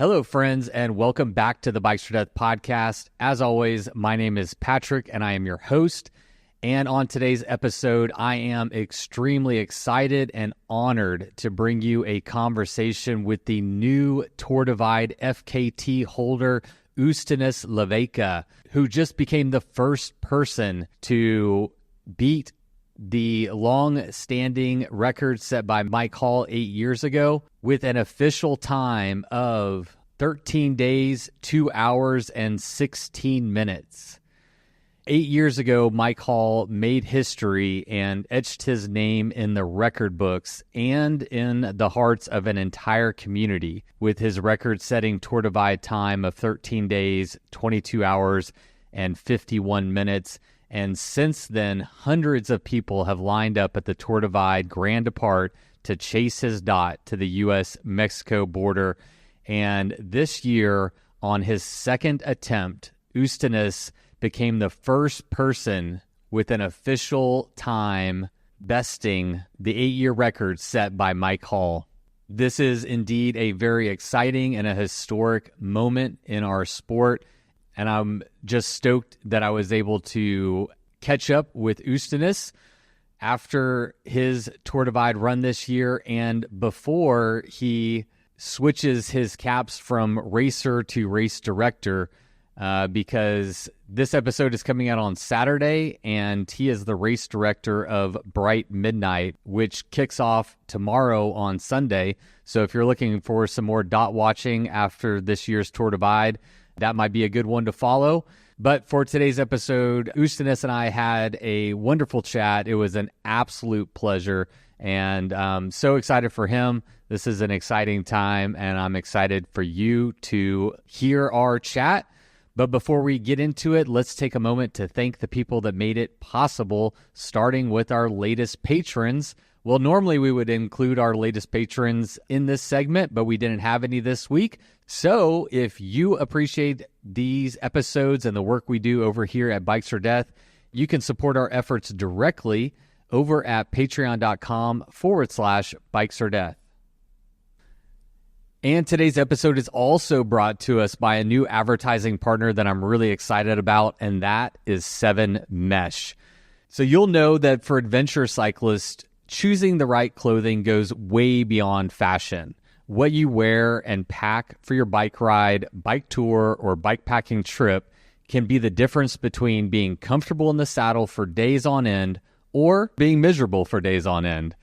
Hello, friends, and welcome back to the Bikes for Death podcast. As always, my name is Patrick, and I am your host. And on today's episode, I am extremely excited and honored to bring you a conversation with the new Tour Divide FKT holder, Justinas Leveika, who just became the first person to beat the long-standing record set by Mike Hall 8 years ago with an official time of 13 days, 2 hours, and 16 minutes. 8 years ago, Mike Hall made history and etched his name in the record books and in the hearts of an entire community with his record-setting Tour Divide time of 13 days, 22 hours, and 51 minutes. And since then, hundreds of people have lined up at the Tour Divide Grand Depart to chase his dot to the U.S.-Mexico border. And this year, on his second attempt, Justinas became the first person with an official time besting the 8-year record set by Mike Hall. This is indeed a very exciting and a historic moment in our sport. And I'm just stoked that I was able to catch up with Justinas after his Tour Divide run this year and before he switches his caps from racer to race director, because this episode is coming out on Saturday and he is the race director of Bright Midnight, which kicks off tomorrow on Sunday. So if you're looking for some more dot watching after this year's Tour Divide, that might be a good one to follow. But for today's episode, Justinas and I had a wonderful chat. It was an absolute pleasure, and I'm so excited for him. This is an exciting time, and I'm excited for you to hear our chat. But before we get into it, let's take a moment to thank the people that made it possible, starting with our latest patrons. Well, normally we would include our latest patrons in this segment, but we didn't have any this week. So if you appreciate these episodes and the work we do over here at Bikes for Death, you can support our efforts directly over at patreon.com/Bikes for Death. And today's episode is also brought to us by a new advertising partner that I'm really excited about, and that is 7Mesh. So you'll know that for adventure cyclists, choosing the right clothing goes way beyond fashion. What you wear and pack for your bike ride, bike tour, or bikepacking trip can be the difference between being comfortable in the saddle for days on end or being miserable for days on end.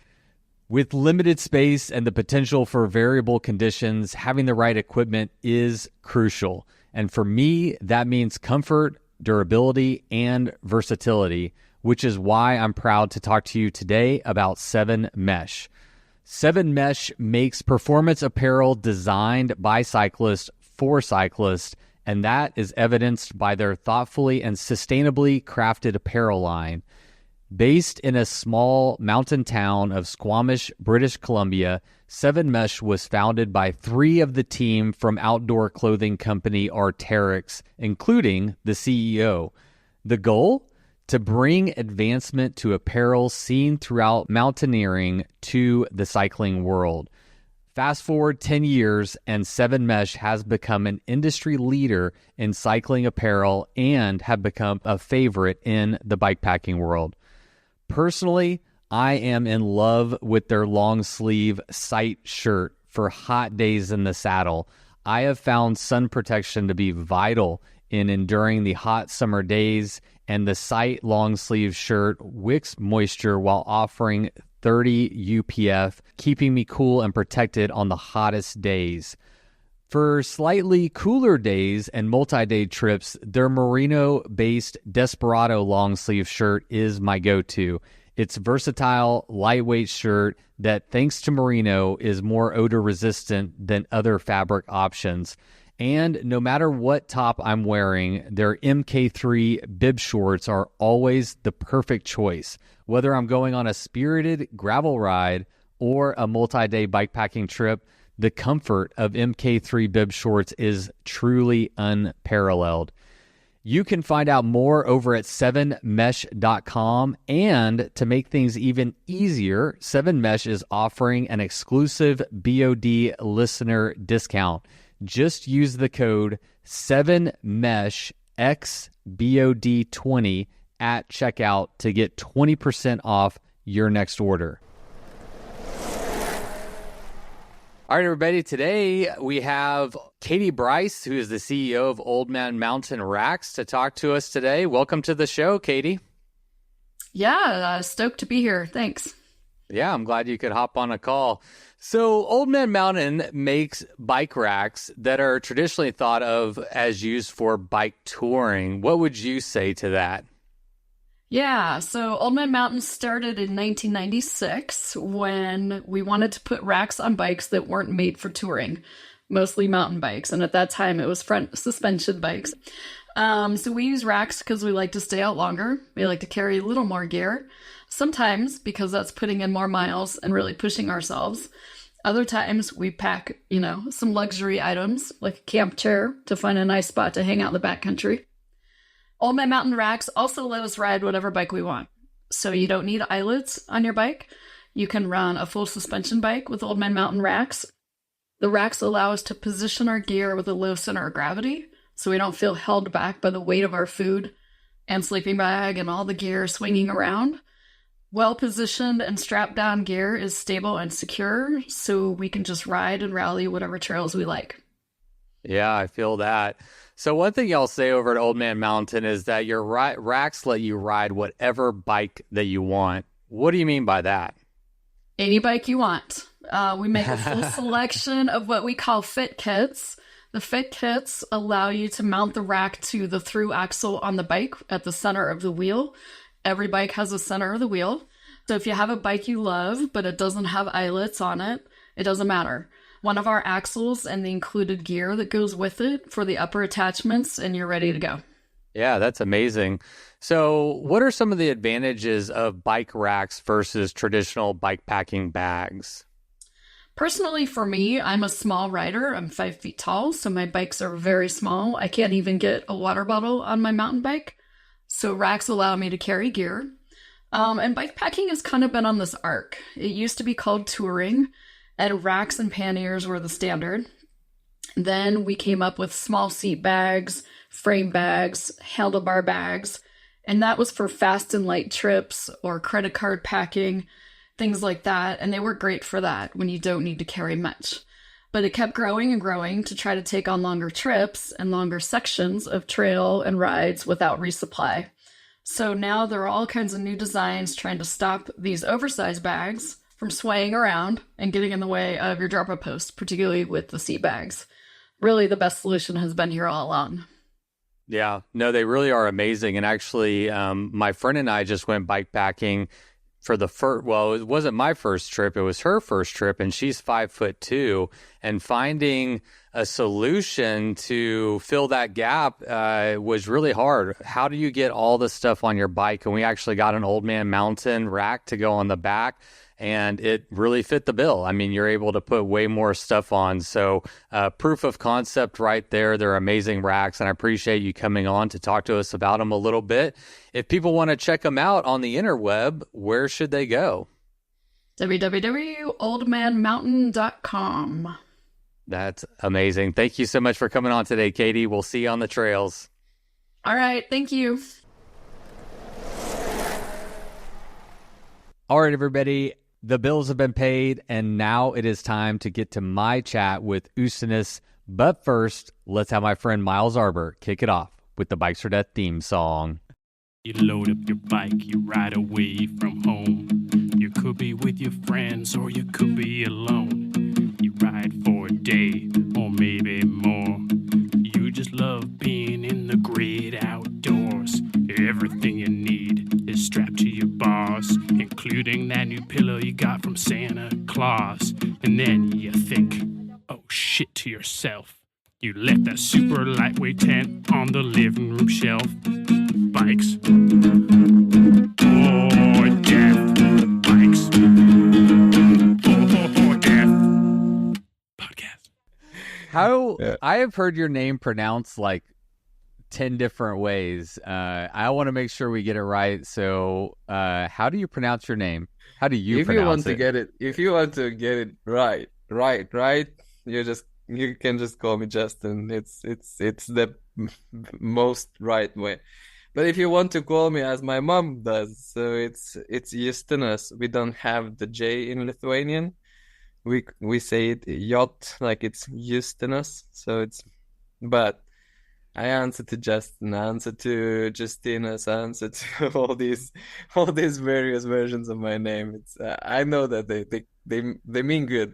With limited space and the potential for variable conditions, having the right equipment is crucial. And for me, that means comfort, durability, and versatility, which is why I'm proud to talk to you today about 7Mesh. 7Mesh makes performance apparel designed by cyclists for cyclists, and that is evidenced by their thoughtfully and sustainably crafted apparel line. Based in a small mountain town of Squamish, British Columbia, 7Mesh was founded by 3 of the team from outdoor clothing company Arc'teryx, including the CEO. The goal? To bring advancement to apparel seen throughout mountaineering to the cycling world. Fast forward 10 years, and 7Mesh has become an industry leader in cycling apparel and have become a favorite in the bikepacking world. Personally, I am in love with their long sleeve sight shirt for hot days in the saddle. I have found sun protection to be vital in enduring the hot summer days, and the sight long sleeve shirt wicks moisture while offering 30 UPF, keeping me cool and protected on the hottest days. For slightly cooler days and multi-day trips, their merino-based Desperado long sleeve shirt is my go-to. It's a versatile, lightweight shirt that, thanks to merino, is more odor-resistant than other fabric options. And no matter what top I'm wearing, their MK3 bib shorts are always the perfect choice. Whether I'm going on a spirited gravel ride or a multi-day bikepacking trip, the comfort of MK3 bib shorts is truly unparalleled. You can find out more over at 7mesh.com, and to make things even easier, 7Mesh is offering an exclusive BOD listener discount. Just use the code 7MESHXBOD20 at checkout to get 20% off your next order. All right, everybody. Today we have Katie Bryce, who is the CEO of Old Man Mountain Racks, to talk to us today. Welcome to the show, Katie. Yeah, stoked to be here. Thanks. Yeah, I'm glad you could hop on a call. So Old Man Mountain makes bike racks that are traditionally thought of as used for bike touring. What would you say to that? Yeah, so Old Man Mountain started in 1996 when we wanted to put racks on bikes that weren't made for touring, mostly mountain bikes. And at that time, it was front suspension bikes. So we use racks because we like to stay out longer. We like to carry a little more gear. Sometimes because that's putting in more miles and really pushing ourselves. Other times we pack, some luxury items like a camp chair to find a nice spot to hang out in the backcountry. Old Man Mountain Racks also let us ride whatever bike we want. So you don't need eyelets on your bike. You can run a full suspension bike with Old Man Mountain Racks. The racks allow us to position our gear with a low center of gravity, so we don't feel held back by the weight of our food and sleeping bag and all the gear swinging around. Well-positioned and strapped-down gear is stable and secure, so we can just ride and rally whatever trails we like. Yeah, I feel that. So one thing I'll say over at Old Man Mountain is that your racks let you ride whatever bike that you want. What do you mean by that? Any bike you want. We make a full selection of what we call fit kits. The fit kits allow you to mount the rack to the through axle on the bike at the center of the wheel. Every bike has a center of the wheel. So if you have a bike you love, but it doesn't have eyelets on it, it doesn't matter. One of our axles and the included gear that goes with it for the upper attachments, and you're ready to go. Yeah, that's amazing. So what are some of the advantages of bike racks versus traditional bike packing bags? Personally, for me, I'm a small rider. I'm 5 feet tall, so my bikes are very small. I can't even get a water bottle on my mountain bike. So racks allow me to carry gear. And bike packing has kind of been on this arc. It used to be called touring, and racks and panniers were the standard. Then we came up with small seat bags, frame bags, handlebar bags, and that was for fast and light trips or credit card packing, things like that. And they were great for that when you don't need to carry much. But it kept growing and growing to try to take on longer trips and longer sections of trail and rides without resupply. So now there are all kinds of new designs trying to stop these oversized bags from swaying around and getting in the way of your drop-up post, particularly with the seat bags. Really, the best solution has been here all along. Yeah, no, they really are amazing. And actually, my friend and I just went bike packing for the first, well, it wasn't my first trip, it was her first trip, and she's 5'2", and finding a solution to fill that gap was really hard. How do you get all the stuff on your bike? And we actually got an Old Man Mountain rack to go on the back, and it really fit the bill. I mean, you're able to put way more stuff on. So proof of concept right there. They're amazing racks, and I appreciate you coming on to talk to us about them a little bit. If people want to check them out on the interweb, where should they go? www.oldmanmountain.com. That's amazing. Thank you so much for coming on today, Katie. We'll see you on the trails. All right. Thank you. All right, everybody. The bills have been paid, and now it is time to get to my chat with Jusinas. But first, let's have my friend Miles Arbor kick it off with the Bikes for Death theme song. You load up your bike, you ride away from home. You could be with your friends, or you could be alone. You ride for a day, or maybe more. You just love being in the great outdoors. Everything you need is strapped to your bars, including that new pillow you got from Santa Claus. And then you think, oh shit, to yourself. You left that super lightweight tent on the living room shelf. Bikes for death. Bikes for death. Podcast. I have heard your name pronounced like 10 different ways. I want to make sure we get it right. So how do you pronounce your name? How do you pronounce it? If you want to get it right, you just you can just call me Justin. It's the most right way. But if you want to call me as my mom does, so it's Justinas. We don't have the J in Lithuanian. We say it yacht, like it's Justinas. So it's, but I answer to Justin, I answer to Justinas, I answer to all these various versions of my name. It's I know that they mean good.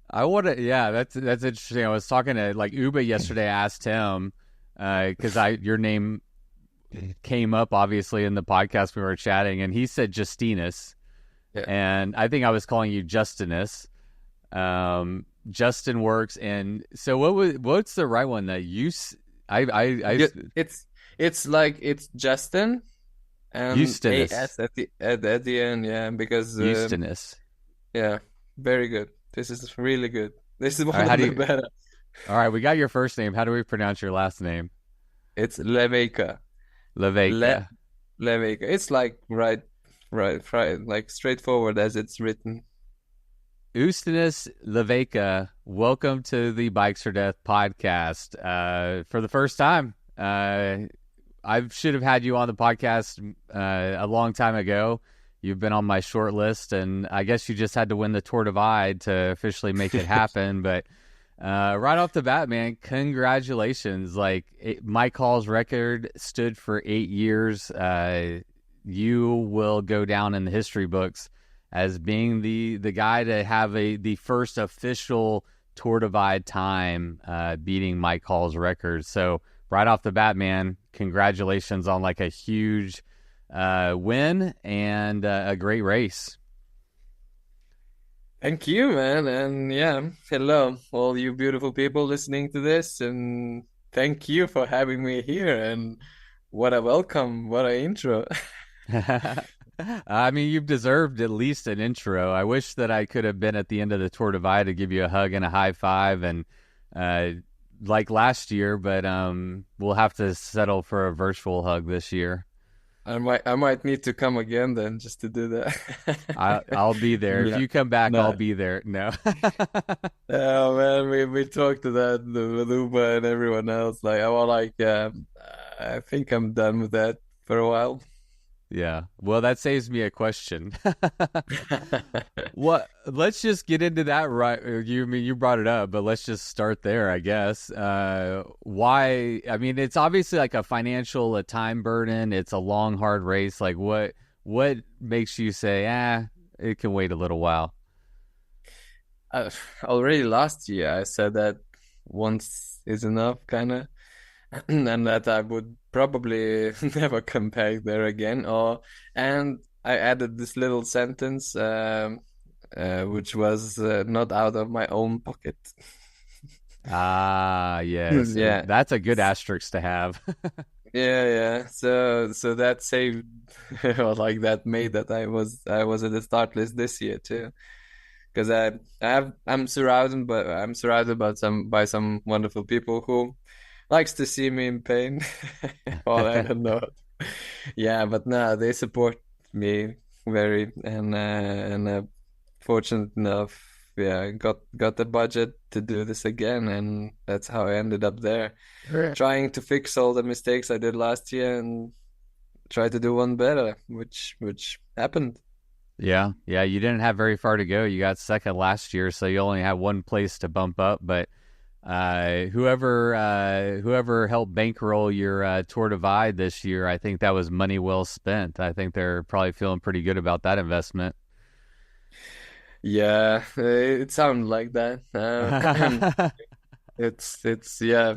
I want to, yeah, that's interesting. I was talking to like Uba yesterday. I asked him because your name came up obviously in the podcast we were chatting, and he said Justinas, Yeah. and I think I was calling you Justinas. Justin works, and so what's the right one that you? It's like it's Justin and Justinas. AS at the end, yeah, because Justinas. yeah, very good. This is really good. This is one All right, of the better. All right, we got your first name. How do we pronounce your last name? It's Leveika. Leveika. Leveika. It's like right, like straightforward as it's written. Justinas Leveika, welcome to the Bikes or Death podcast. For the first time, I should have had you on the podcast a long time ago. You've been on my short list, and I guess you just had to win the Tour Divide to officially make it happen. But right off the bat, man, congratulations. Like, Mike Hall's record stood for 8 years. You will go down in the history books as being the guy to have the first official Tour Divide time beating Mike Hall's record. So right off the bat, man, congratulations on like a huge win and a great race. Thank you, man. And yeah, hello, all you beautiful people listening to this. And thank you for having me here. And what a welcome, what an intro. I mean, you've deserved at least an intro. I wish that I could have been at the end of the Tour Divide to give you a hug and a high five, and like last year, but we'll have to settle for a virtual hug this year. I might need to come again then just to do that. I'll be there. Yeah. If you come back, No. I'll be there. No. Oh man, we talked to that with Uba and everyone else. Like, I think I'm done with that for a while. Yeah. Well, that saves me a question. What? Let's just get into that. Right? You brought it up, but let's just start there, I guess. Why? I mean, it's obviously like a time burden. It's a long, hard race. Like, what makes you say, it can wait a little while? Already last year, I said that once is enough, kind of, and that I would probably never come back there again. And I added this little sentence, which was not out of my own pocket. Yes. Yeah. That's a good asterisk to have. Yeah. So that saved, or like that made that I was at the start list this year too, because I'm surrounded by some wonderful people who likes to see me in pain. Or I don't know. Yeah, but no, they support me very, and fortunate enough, yeah, got the budget to do this again, and that's how I ended up there, trying to fix all the mistakes I did last year and try to do one better, which happened. Yeah. You didn't have very far to go. You got second last year, so you only had one place to bump up. But whoever helped bankroll your Tour Divide this year, I think that was money well spent. I think they're probably feeling pretty good about that investment. Yeah, it sounded like that. It's yeah,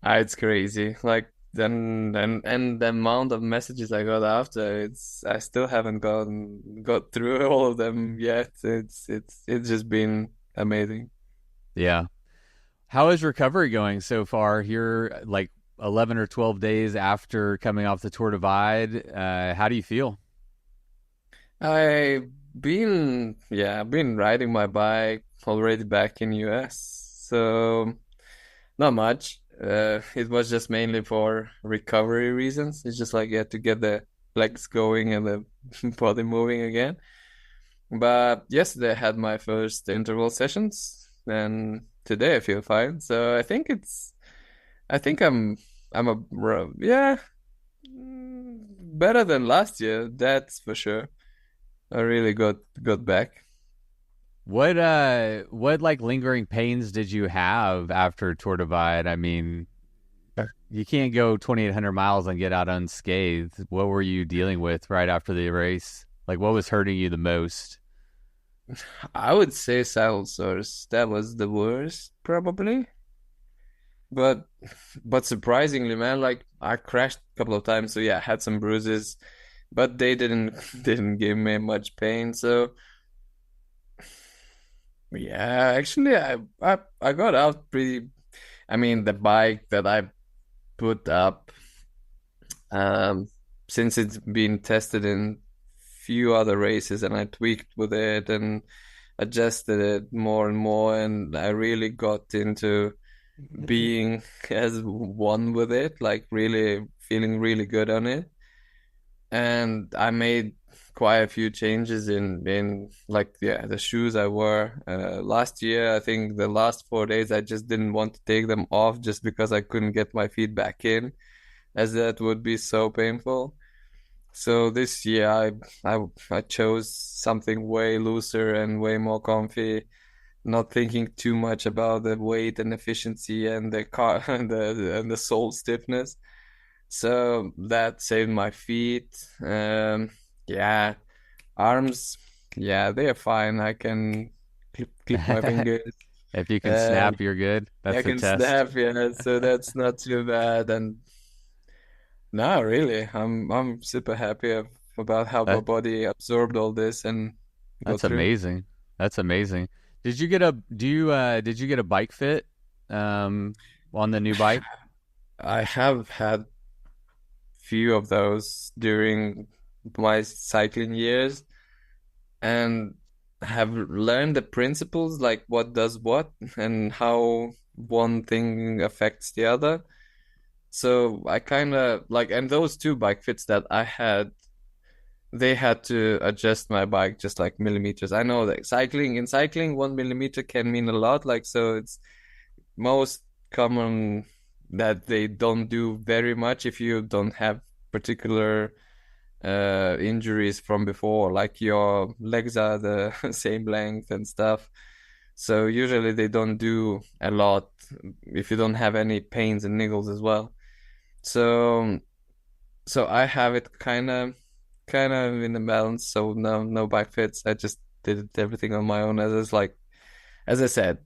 it's crazy. Like then and the amount of messages I got after, I still haven't got through all of them yet. It's just been amazing. Yeah. How is recovery going so far? You're like 11 or 12 days after coming off the Tour Divide. How do you feel? I've been riding my bike already back in US, so not much. It was just mainly for recovery reasons. It's just like, to get the legs going and the body moving again. But yesterday I had my first interval sessions, and today I feel fine. So I think I'm yeah, better than last year. That's for sure. I really got back. What like lingering pains did you have after Tour Divide? I mean, you can't go 2,800 miles and get out unscathed. What were you dealing with right after the race? Like, what was hurting you the most? I would say saddle sores. That was the worst, probably. But surprisingly, man, like I crashed a couple of times, so yeah, I had some bruises, but they didn't didn't give me much pain. So yeah, actually, I got out pretty. I mean, the bike that I put up, um, since it's been tested in few other races, and I tweaked with it and adjusted it more and more, and I really got into being as one with it, like really feeling really good on it. And I made quite a few changes in like yeah the shoes I wore last year. I think the last 4 days I just didn't want to take them off just because I couldn't get my feet back in, as that would be so painful. So this year I chose something way looser and way more comfy, not thinking too much about the weight and efficiency and the car and the sole stiffness. So that saved my feet. Yeah, arms, yeah, they're fine. I can click my fingers. If you can Uh, snap, you're good. I That's the can test. snap, yeah, so that's not too bad. And no, really, I'm super happy about how my That body absorbed all this and go that's through. amazing. That's amazing. Did you get a bike fit on the new bike? I have had few of those during my cycling years and have learned the principles, like what does what and how one thing affects the other. So I kind of like, and those two bike fits that I had, they had to adjust my bike just like millimeters. I know that in cycling, 1 millimeter can mean a lot. Like, so it's most common that they don't do very much if you don't have particular injuries from before, like your legs are the same length and stuff. So usually they don't do a lot if you don't have any pains and niggles as well. So I have it kind of in the balance. So no bike fits. I just did everything on my own. As I said,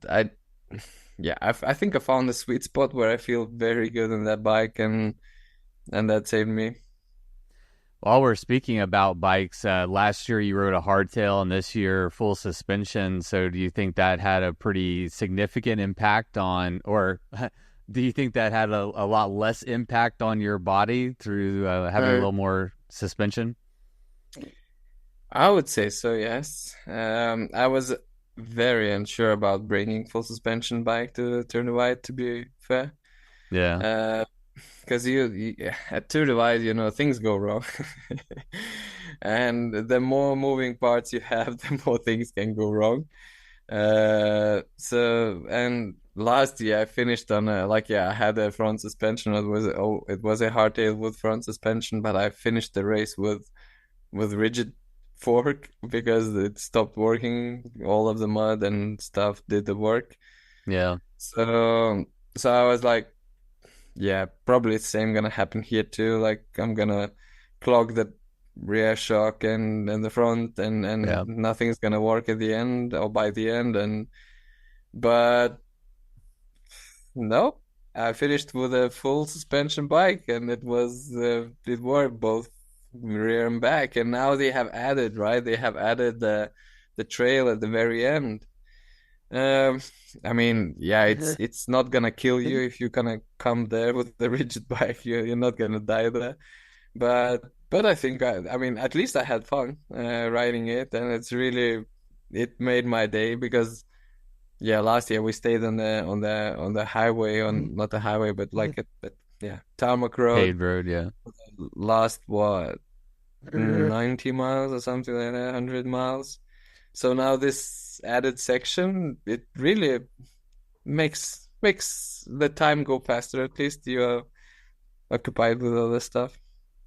yeah, I think I found a sweet spot where I feel very good on that bike, and that saved me. While we're speaking about bikes, last year you rode a hardtail and this year full suspension. So do you think that had a pretty significant impact on, or do you think that had a lot less impact on your body through having a Uh, little more suspension? I would say so, yes. I was very unsure about bringing full suspension bike to Turn the White, to be fair. Yeah. Because at Tour Divide, things go wrong. And the more moving parts you have, the more things can go wrong. And last year I finished on I had a front suspension. It was a hardtail with front suspension, but I finished the race with rigid fork because it stopped working. All of the mud and stuff did the work. Yeah. So I was like, yeah, probably the same gonna happen here too. Like I'm gonna clog the rear shock and the front, and Yeah. nothing's gonna work at the end or by the end. And but no, I finished with a full suspension bike, and it worked both rear and back. And now they have added, right? They have added the trail at the very end. Um, I mean, yeah, it's not gonna kill you if you're gonna come there with the rigid bike. You're not gonna die there. But I think I mean, at least I had fun riding it, and it made my day because yeah, last year we stayed on the highway, on not the highway, but like yeah, tarmac road. Paved road. Yeah. Last what 90 miles or something like that, 100 miles. So now this added section, it really makes the time go faster. At least you're occupied with other stuff.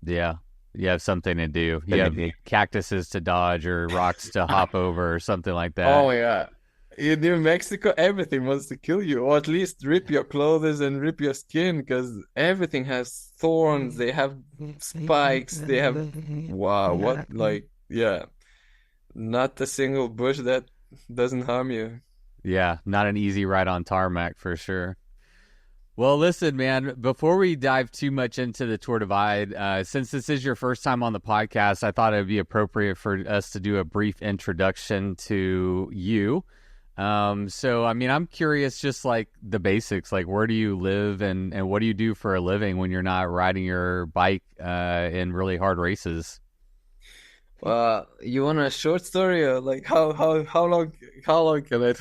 Yeah. You have something to do. You have cactuses to dodge or rocks to hop over or something like that. Oh yeah. In New Mexico, everything wants to kill you, or at least rip your clothes and rip your skin, because everything has thorns. They have spikes. They have wow, what like yeah, not a single bush that doesn't harm you. Yeah, not an easy ride on tarmac for sure. Well, listen, man, before we dive too much into the Tour Divide, since this is your first time on the podcast, I thought it would be appropriate for us to do a brief introduction to you. So, I mean, I'm curious, just like the basics, like where do you live and what do you do for a living when you're not riding your bike in really hard races? You want a short story, or like how long can I?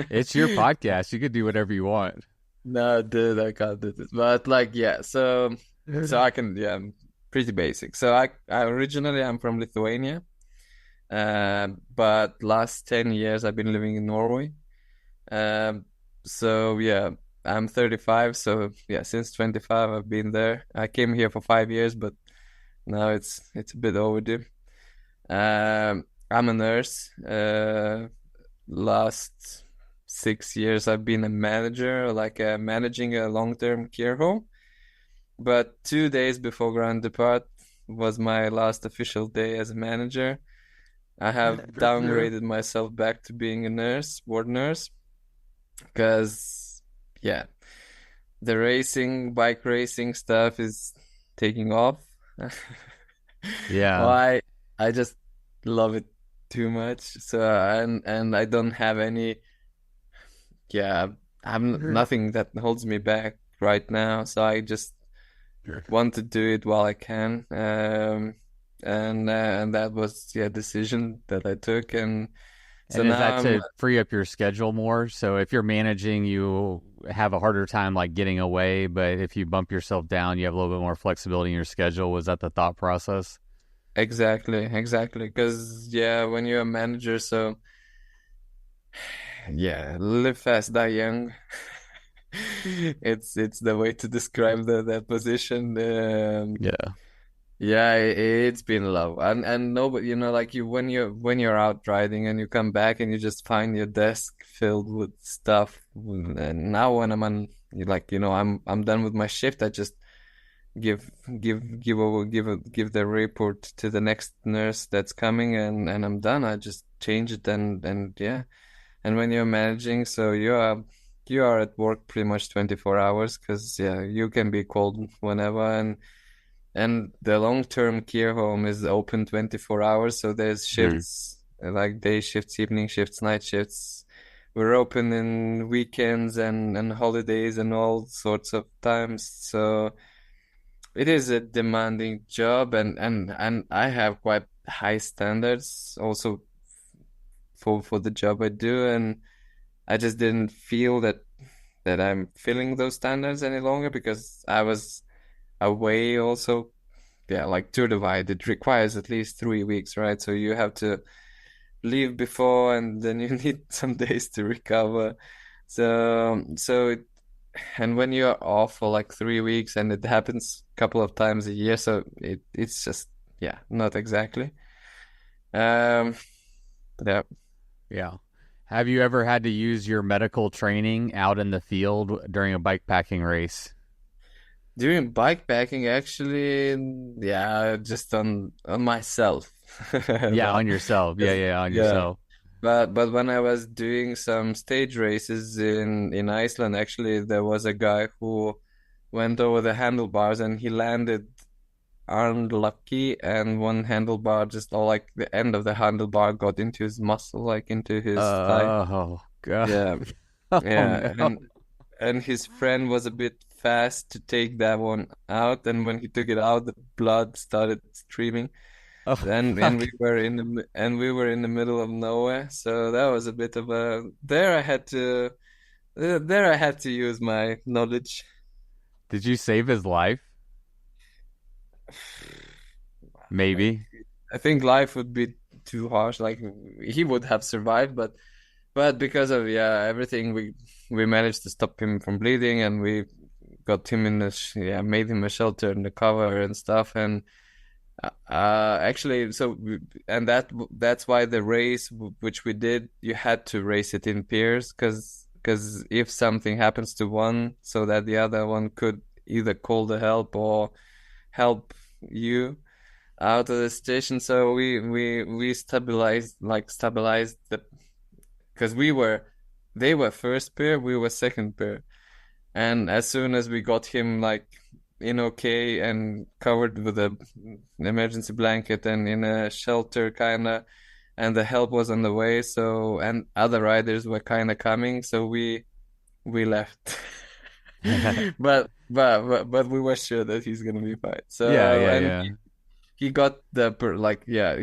It's your podcast. You could do whatever you want. No, dude, I can't do this. But like, yeah, so I can, yeah, I'm pretty basic. So I originally I'm from Lithuania, but last 10 years I've been living in Norway. Um, so yeah, I'm 35. So yeah, since 25 I've been there. I came here for 5 years, but now it's a bit overdue. I'm a nurse. Last 6 years I've been a manager, like managing a long-term care home. But 2 days before Grand Depart was my last official day as a manager. I have downgraded myself back to being a nurse, ward nurse, because yeah, the bike racing stuff is taking off. Yeah. Why? I just love it too much. So and I don't have any, yeah, I'm nothing that holds me back right now. So I just want to do it while I can. And that was yeah decision that I took. And so And is now that to free up your schedule more? So if you're managing, you have a harder time like getting away, but if you bump yourself down, you have a little bit more flexibility in your schedule. Was that the thought process? exactly, because yeah, when you're a manager, so yeah, live fast, die young. It's the way to describe that position. Yeah. Yeah, it's been love, and nobody, like you when you're out riding and you come back and you just find your desk filled with stuff. And now when I'm on, like I'm done with my shift, I just give give the report to the next nurse that's coming, and I'm done. I just change it and yeah. And when you're managing, so you are at work pretty much 24 hours, because yeah, you can be called whenever. And the long-term care home is open 24 hours, so there's shifts, like day shifts, evening shifts, night shifts. We're open in weekends and holidays and all sorts of times. So it is a demanding job, and I have quite high standards also for the job I do, and I just didn't feel that I'm filling those standards any longer, because I was away also. Yeah, like Tour Divide, it requires at least 3 weeks, right? So you have to leave before, and then you need some days to recover. And when you're off for like 3 weeks, and it happens a couple of times a year, so it's just yeah, not exactly. Um, but yeah. Yeah. Have you ever had to use your medical training out in the field during a bike packing race? During bike packing, actually, yeah, just on myself. Yeah, on yourself. Yeah, on Yeah. yourself. But when I was doing some stage races in Iceland, actually there was a guy who went over the handlebars and he landed unlucky, and one handlebar just, or like the end of the handlebar, got into his muscle, like into his thigh. Oh God. Yeah, Oh yeah, no. and his friend was a bit fast to take that one out, and when he took it out, the blood started streaming. Oh And fuck. we were in the middle of nowhere, so that was a bit of a there I had to use my knowledge. Did you save his life? Like, Maybe. I think life would be too harsh. Like he would have survived, but but because of everything, we managed to stop him from bleeding, and we got him in made him a shelter in the cover and stuff. And actually, and that's why the race which we did, you had to race it in pairs, because if something happens to one, so that the other one could either call the help or help you out of the station. So we stabilized the, because they were first pair, we were second pair. And as soon as we got him like in okay and covered with an emergency blanket and in a shelter kind of, and the help was on the way, so, and other riders were kind of coming, so we left. But we were sure that he's gonna be fine. Yeah, So, yeah, and yeah. he got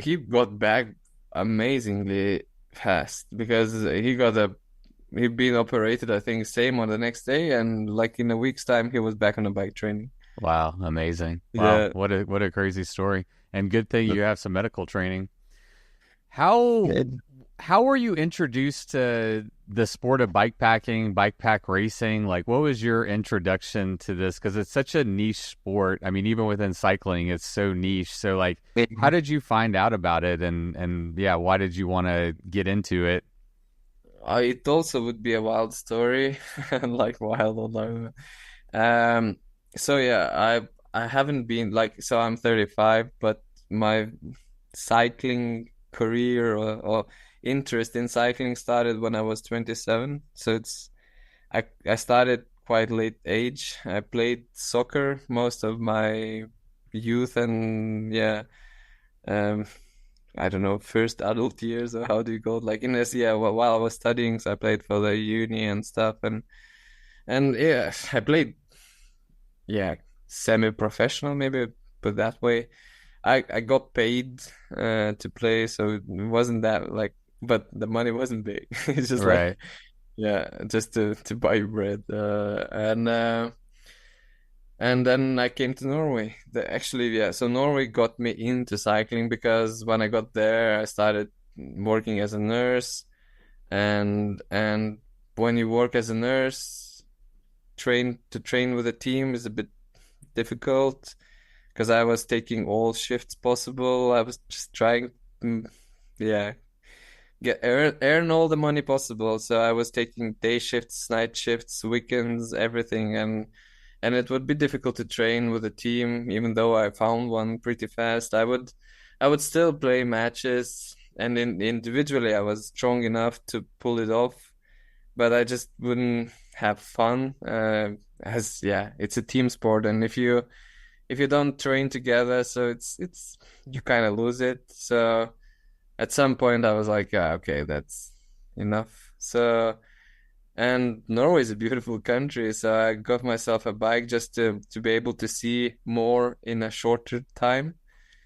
he got back amazingly fast, because he'd been operated, I think, same on the next day, and like in a week's time he was back on the bike training. Wow, amazing. Wow, Yeah. what a crazy story. And good thing you have some medical training. How It- how were you introduced to the sport of bike packing, bike pack racing? Like, what was your introduction to this? Because it's such a niche sport. I mean, even within cycling, it's so niche. So, like, how did you find out about it? And yeah, why did you want to get into it? it also would be a wild story, like wild or not. Um, so yeah, I haven't been like, so I'm 35, but my cycling career or interest in cycling started when I was 27. So I started quite late age. I played soccer most of my youth, and um, I don't know, first adult years, or how do you call it? Like in this, while I was studying, so I played for the uni and stuff, and yeah, I played, yeah, semi-professional, maybe put that way. I got paid to play, so it wasn't that like, but the money wasn't big. It's just like, Right. yeah, just to buy bread. And then I came to Norway. Actually, yeah, so Norway got me into cycling, because when I got there, I started working as a nurse, and when you work as a nurse, train with a team is a bit difficult, because I was taking all shifts possible. I was just trying, mm, yeah, earn all the money possible. So I was taking day shifts, night shifts, weekends, everything, and it would be difficult to train with a team. Even though I found one pretty fast, I would still play matches, and individually I was strong enough to pull it off, but I just wouldn't have fun. As yeah, it's a team sport, and if you don't train together, so it's you kind of lose it. So at some point I was like, okay, that's enough. So, and Norway is a beautiful country, so I got myself a bike just to be able to see more in a shorter time.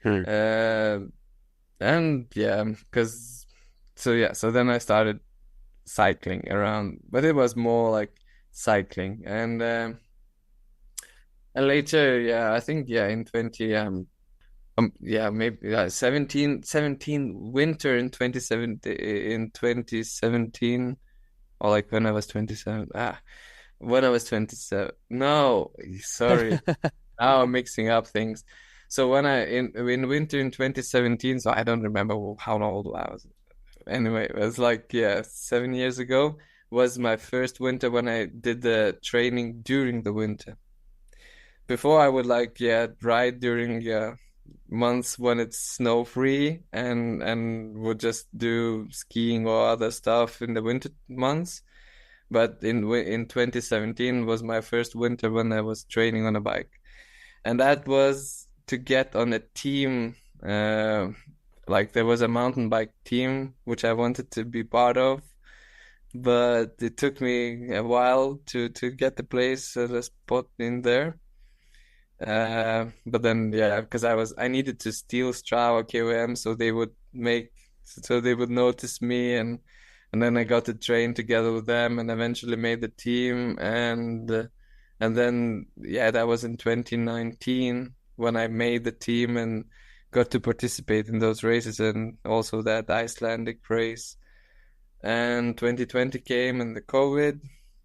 Hmm. Uh, and yeah, because so then I started cycling around, but it was more like cycling, and later, yeah, I think in 20 maybe 17 winter in 2017, or like when I was 27. When I was 27. No, sorry. Now I'm mixing up things. So when I in winter in 2017, so I don't remember how old I was. Anyway, it was like 7 years ago was my first winter when I did the training during the winter. Before I would like ride during months when it's snow free, and would just do skiing or other stuff in the winter months. But in 2017 was my first winter when I was training on a bike, and that was to get on a team. Like there was a mountain bike team which I wanted to be part of, but it took me a while to get the place, the spot in there. But then because I needed to steal Strava KOM, so they would notice me, and then I got to train together with them, and eventually made the team, and then that was in 2019 when I made the team and got to participate in those races, and also that Icelandic race. and 2020 came and the COVID,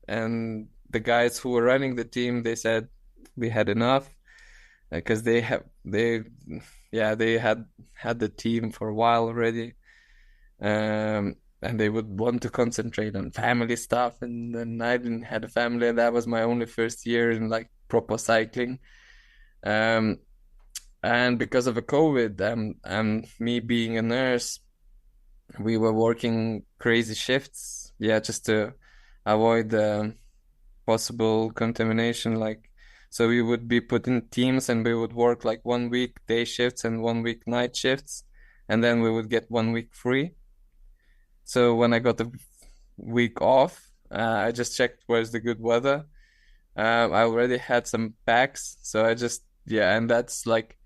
and the guys who were running the team, they said we had enough, because they had the team for a while already, and they would want to concentrate on family stuff, and then I didn't had a family, and that was my only first year in like proper cycling. um and because of the COVID, and me being a nurse, we were working crazy shifts, yeah, just to avoid possible contamination. Like, so we would be put in teams, and we would work like 1 week day shifts and 1 week night shifts, and then we would get 1 week free. So when I got the week off, I just checked where's the good weather. I already had some packs, so I just, yeah, and that's like,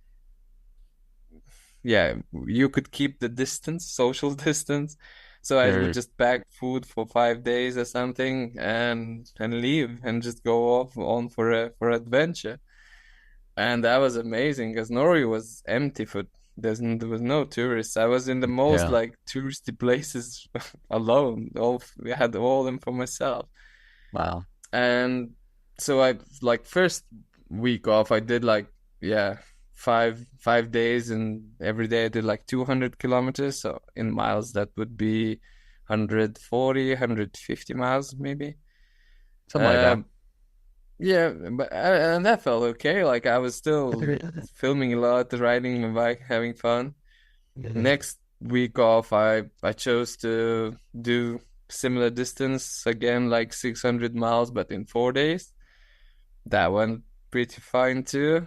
yeah, you could keep the distance, social distance. So I would Sure. just pack food for 5 days or something, and leave and just go off on for adventure. And that was amazing because Norway was empty for there was no tourists. I was in the most Yeah. like touristy places alone. We had all them for myself. Wow. And so I, like, first week off, I did like, yeah, 5 days, and every day I did like 200 kilometers. So in miles, that would be 140, 150 miles maybe. Something like that. Um, yeah, but and that felt okay. Like, I was still filming a lot, riding my bike, having fun. Next week off, I chose to do similar distance again, like 600 miles, but in 4 days. That went pretty fine too.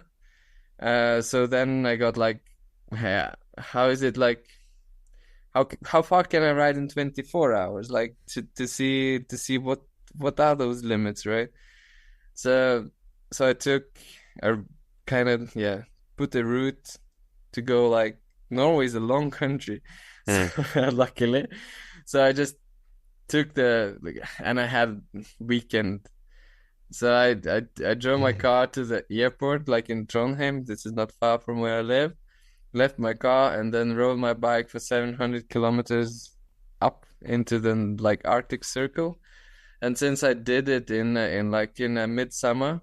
So then I got like, yeah, how is it like? How far can I ride in 24 hours? Like, to see what are those limits, right? So so I took a kind of, yeah, put a route to go, like, Norway is a long country, so Mm. luckily, so I just took and I had weekend. So I drove my car to the airport, like in Trondheim. This is not far from where I live. Left my car and then rode my bike for 700 kilometers up into the like Arctic Circle. And since I did it in a midsummer,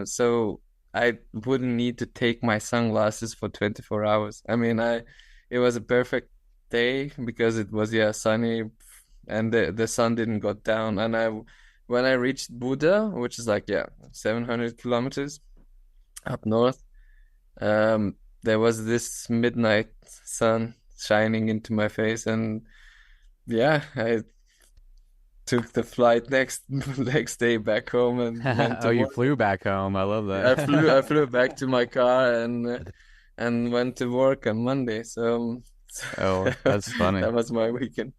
so I wouldn't need to take my sunglasses for 24 hours. I mean, it was a perfect day because it was, yeah, sunny, and the sun didn't go down. And when I reached Buda, which is like, yeah, 700 kilometers up north, there was this midnight sun shining into my face, and yeah, I took the flight next day back home and went Oh, to you work. flew back home. I love I flew that. back to my car and went to work on Monday. So Oh, that's funny. that was my weekend.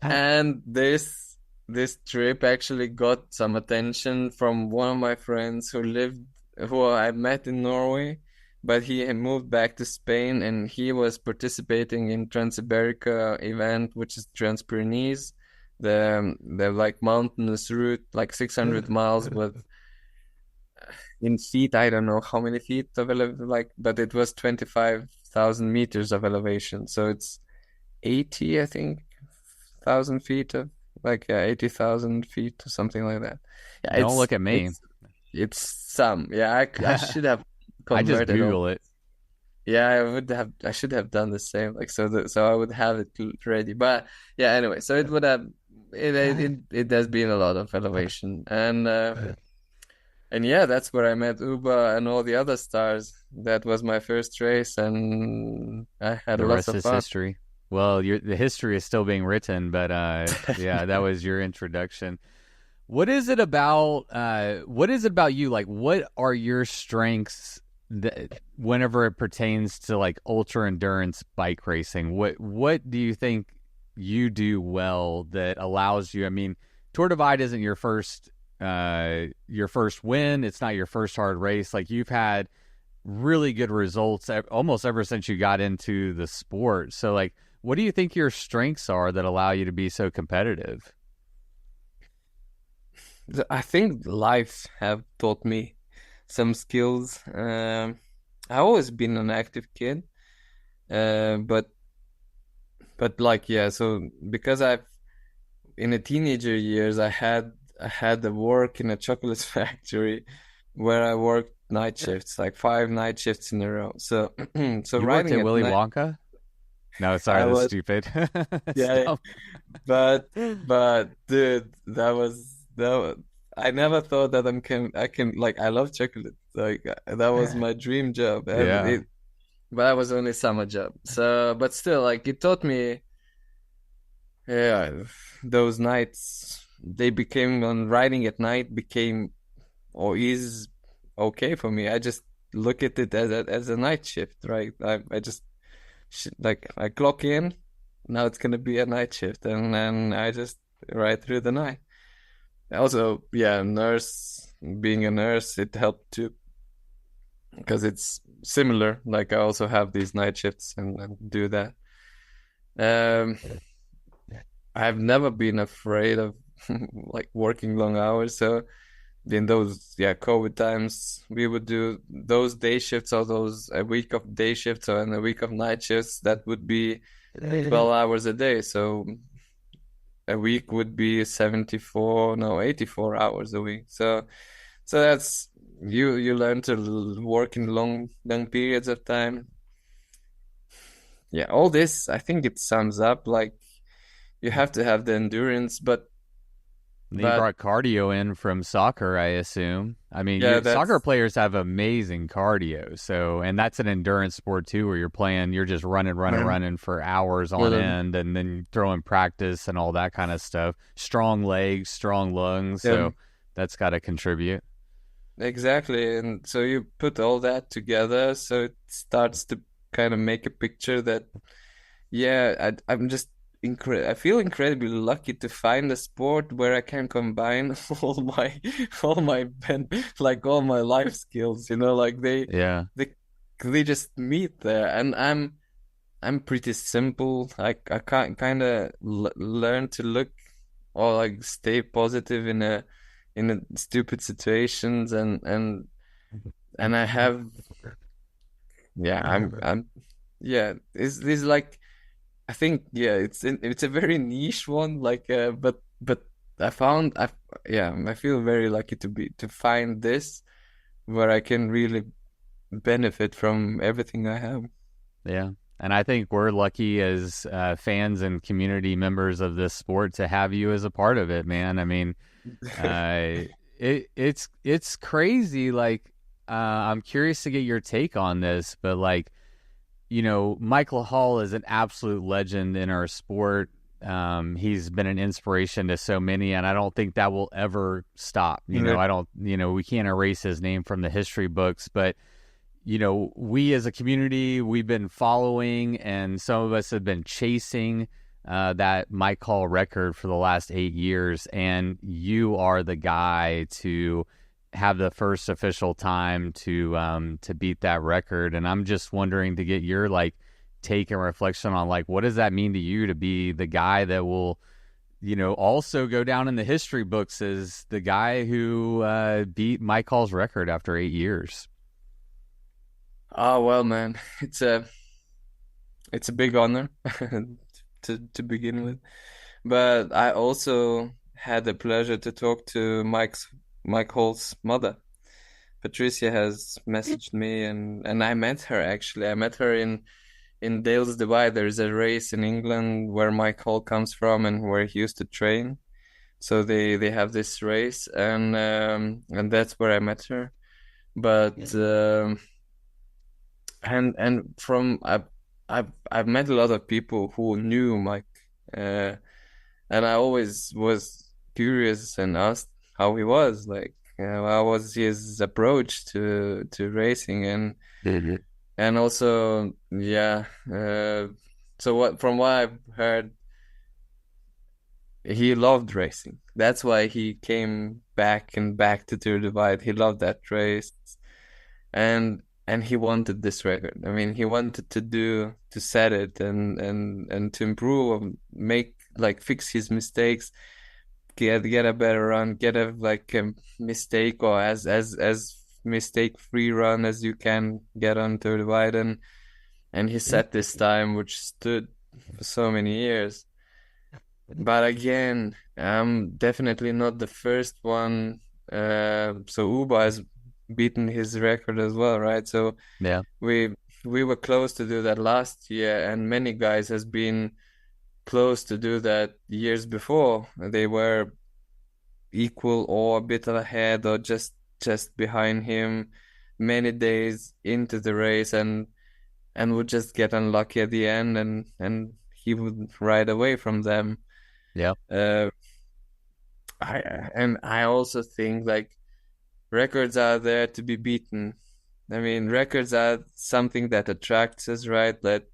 And this trip actually got some attention from one of my friends who I met in Norway, but he had moved back to Spain, and he was participating in Transpyrenees event, which is Transpyrenees, the like mountainous route, like 600 miles, with in feet, I don't know how many feet of elevation, like, but it was 25,000 meters of elevation, so it's 80, I think, 1,000 feet of, like, 80,000 feet or something like that. Yeah, Don't it's look at me. it's it's some. Yeah, I should have I just converted all. Google it. Yeah, I should have done the same. Like, so I would have it ready. But yeah, anyway, so it would have it has been a lot of elevation, and yeah, that's where I met Uba and all the other stars. That was my first race, and I had The lots rest of is fun. history. Well, the history is still being written, but yeah, that was your introduction. What is it about you? Like, what are your strengths that, whenever it pertains to like ultra endurance bike racing? What do you think you do well that allows you? I mean, Tour Divide isn't your first win. It's not your first hard race. Like, you've had really good results almost ever since you got into the sport. So, like, what do you think your strengths are that allow you to be so competitive? I think life have taught me some skills. I've always been an active kid, but like, yeah. So because in the teenager years, I had the work in a chocolate factory where I worked night shifts, like 5 night shifts in a row. So so You worked riding at at Willy night, Wonka? No, sorry, I that's was stupid. That's yeah, dumb. but dude, that was I never thought that I can like I love chocolate. Like that was my dream job. Yeah. But that was only summer job. So but still like it taught me yeah those nights they became on riding at night became or is okay for me. I just look at it as a night shift, right? I just like I clock in, now it's gonna be a night shift, and then I just ride through the night. Also, yeah, nurse being a nurse, it helped too because it's similar. Like I also have these night shifts and do that. Um, I've never been afraid of like working long hours, so in those COVID times we would do those day shifts or those a week of day shifts or and a week of night shifts that would be 12 hours a day, so a week would be 74 no 84 hours a week, so that's you learn to work in long periods of time. Yeah, all this I think it sums up like you have to have the endurance, And then you but brought cardio in from soccer, I assume. I mean, yeah, soccer that's players have amazing cardio. So, and that's an endurance sport too, where you're just running for hours on um, end, and then throwing practice and all that kind of stuff. Strong legs, strong lungs. yeah, So that's got to contribute. exactly. And so you put all that together, so it starts to kind of make a picture that, yeah, I'm just I feel incredibly lucky to find a sport where I can combine all my like all my life skills, like Yeah. they they just meet there, and I'm pretty simple. I can't kind of learn to look or like stay positive in a stupid situations, and I have yeah I'm yeah it's like I think yeah it's a very niche one like but I found I feel very lucky to find this where I can really benefit from everything I have. Yeah. And I think we're lucky as fans and community members of this sport to have you as a part of it, man. I mean, it's crazy. Like, I'm curious to get your take on this, but like, Michael Hall is an absolute legend in our sport. He's been an inspiration to so many, and I don't think that will ever stop. Yeah. I don't, we can't erase his name from the history books, but we as a community, we've been following, and some of us have been chasing that Mike Hall record for the last 8 years, and you are the guy to have the first official time to beat that record. And I'm just wondering to get your like take and reflection on like what does that mean to you to be the guy that will also go down in the history books as the guy who beat Mike Hall's record after 8 years. Oh well, man, it's a big honor to begin with, but I also had the pleasure to talk to Mike Hall's mother. Patricia has messaged me, and I met her actually. I met her in Dales Divide. There's a race in England where Mike Hall comes from and where he used to train. So they have this race, and that's where I met her. But and from I've met a lot of people who knew Mike, uh, and I always was curious and asked how he was, like how was his approach to racing, and also so what I've heard, he loved racing. That's why he came back and back to Tour Divide. He loved that race, and he wanted this record. I mean, he wanted to set it and to improve, make like fix his mistakes, get a better run, get a like a mistake or as mistake free run as you can get on Tour Divide, and he set this time which stood for so many years. But again, I'm definitely not the first one. So Uba has beaten his record as well, right? So Yeah. we we were close to do that last year, and many guys has been close to do that years before. They were equal or a bit ahead or just behind him many days into the race, and would just get unlucky at the end, and he would ride away from them. Yeah. Uh, I also think like records are there to be beaten. I mean, records are something that attracts us, right? That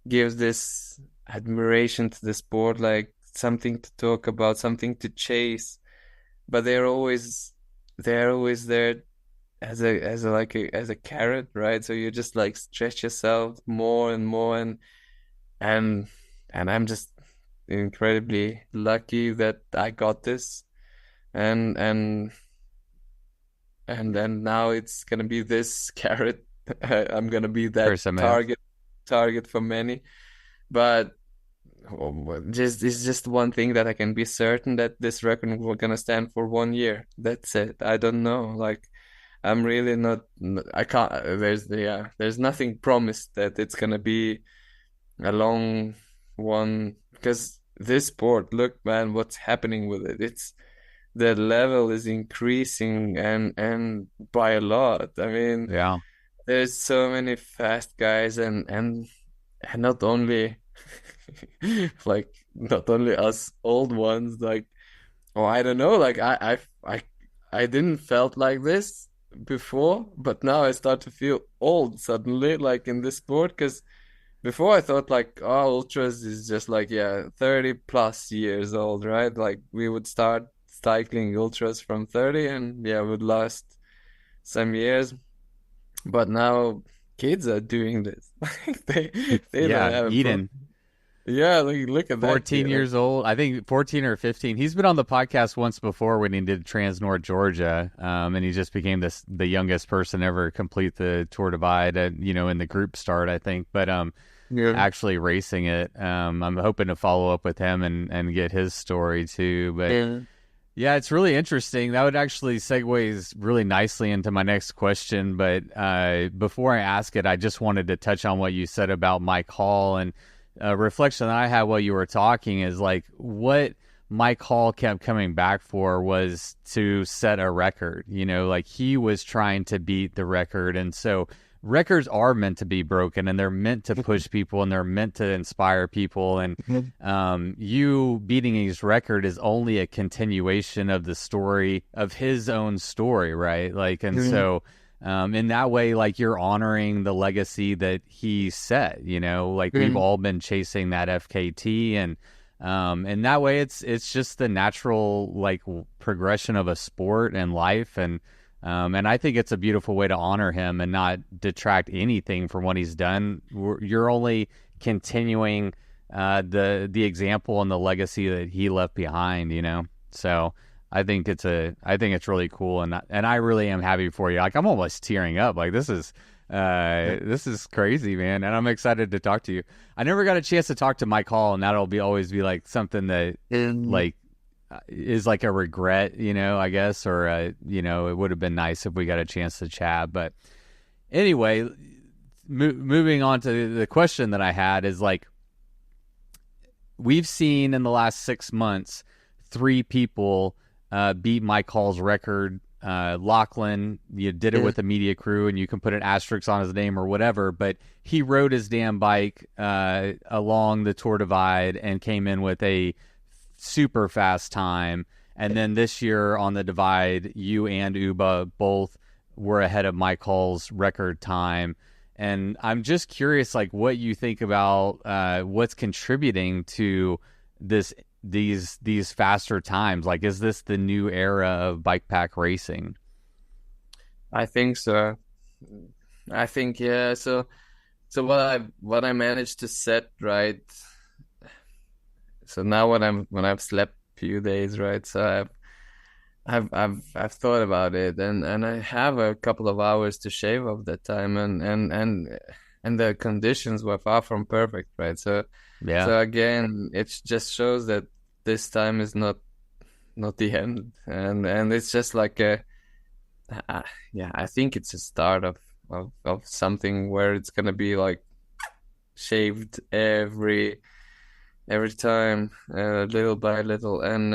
gives this admiration to the sport, like something to talk about, something to chase. But they're always there as a carrot, right? So you just like stretch yourself more and more, and and I'm just incredibly lucky that I got this, and and and then now it's gonna be this carrot. I'm gonna be that First MF. target for many, but just it's just one thing that I can be certain, that this record we're gonna stand for 1 year. That's it. I don't know. Like I'm really not. I can't. There's nothing promised that it's gonna be a long one, because this sport. Look, man, what's happening with it? It's the level is increasing, and by a lot. I mean, Yeah. there's so many fast guys, and not only like not only us old ones, like, oh, I don't know, like I didn't felt like this before, but now I start to feel old suddenly, like in this sport, because before I thought like, oh, ultras is just like, yeah, 30 plus years old, right? Like we would start cycling ultras from 30, and yeah, would last some years. But now kids are doing this. Like they don't Yeah. have a problem. Eden. Yeah, like look at that 14 kid. Like, years old. I think 14 or 15. He's been on the podcast once before when he did Trans North Georgia, and he just became the youngest person ever complete the Tour Divide, in the group start, I think. But yeah. actually racing it, I'm hoping to follow up with him and get his story too. But Yeah. yeah, it's really interesting. That would actually segues really nicely into my next question. But before I ask it, I just wanted to touch on what you said about Mike Hall. And a reflection that I had while you were talking is like what Mike Hall kept coming back for was to set a record. Like he was trying to beat the record. And so records are meant to be broken, and they're meant to push people, and they're meant to inspire people. And you beating his record is only a continuation of the story of his own story, right? Like, and so in that way, like you're honoring the legacy that he set. Like we've all been chasing that FKT, and that way it's just the natural like progression of a sport and life. And I think it's a beautiful way to honor him and not detract anything from what he's done. You're only continuing the example and the legacy that he left behind. So I think it's really cool, and I really am happy for you. Like I'm almost tearing up. Like this is crazy, man, and I'm excited to talk to you. I never got a chance to talk to Mike Hall, and that'll always be like something that like is like a regret, I guess, or it would have been nice if we got a chance to chat. But anyway, moving on to the question that I had is like, we've seen in the last 6 months 3 people beat Mike Hall's record. Lachlan, you did it with a media crew, and you can put an asterisk on his name or whatever, but he rode his damn bike along the Tour Divide and came in with a super fast time. And then this year on the Divide, you and Uba both were ahead of Mike Hall's record time. And I'm just curious, like, what you think about what's contributing to these faster times. Like, is this the new era of bikepack racing? I think so. I think, yeah. So what I managed to set, right. So now when I've slept a few days, right? So I've thought about it, and I have a couple of hours to shave off that time, and the conditions were far from perfect, right? So Yeah. so again, it just shows that this time is not the end, and it's just like a yeah, I think it's a start of something where it's gonna be like shaved every time, little by little, and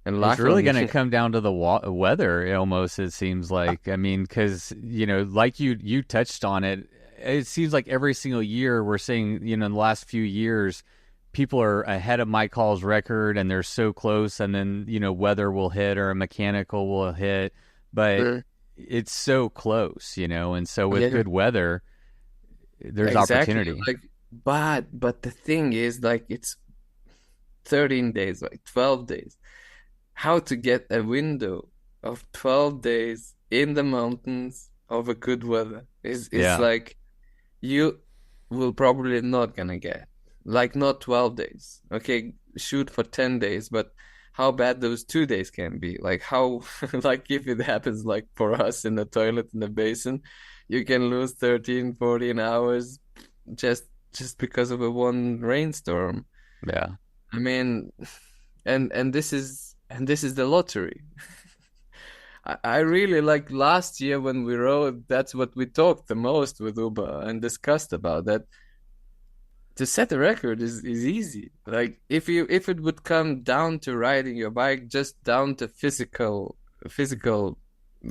It's really luckily, going to come down to the weather, almost, it seems like. I mean, because, like you touched on it, it seems like every single year we're seeing, in the last few years, people are ahead of Mike Hall's record and they're so close, and then, weather will hit or a mechanical will hit, but uh, it's so close, and so with yeah, good weather, there's exactly. opportunity. Like, but the thing is, like, it's 13 days, like 12 days. How to get a window of 12 days in the mountains of a good weather is Yeah. like you will probably not gonna get. Like, not 12 days. Okay, shoot for 10 days, but how bad those 2 days can be. Like, how, like, if it happens like for us in the toilet in the basin, you can lose 13, 14 hours just because of a one rainstorm. Yeah. I mean, and this is the lottery. I really like last year when we rode, that's what we talked the most with Uba and discussed about that. To set a record is easy. Like, if it would come down to riding your bike, just down to physical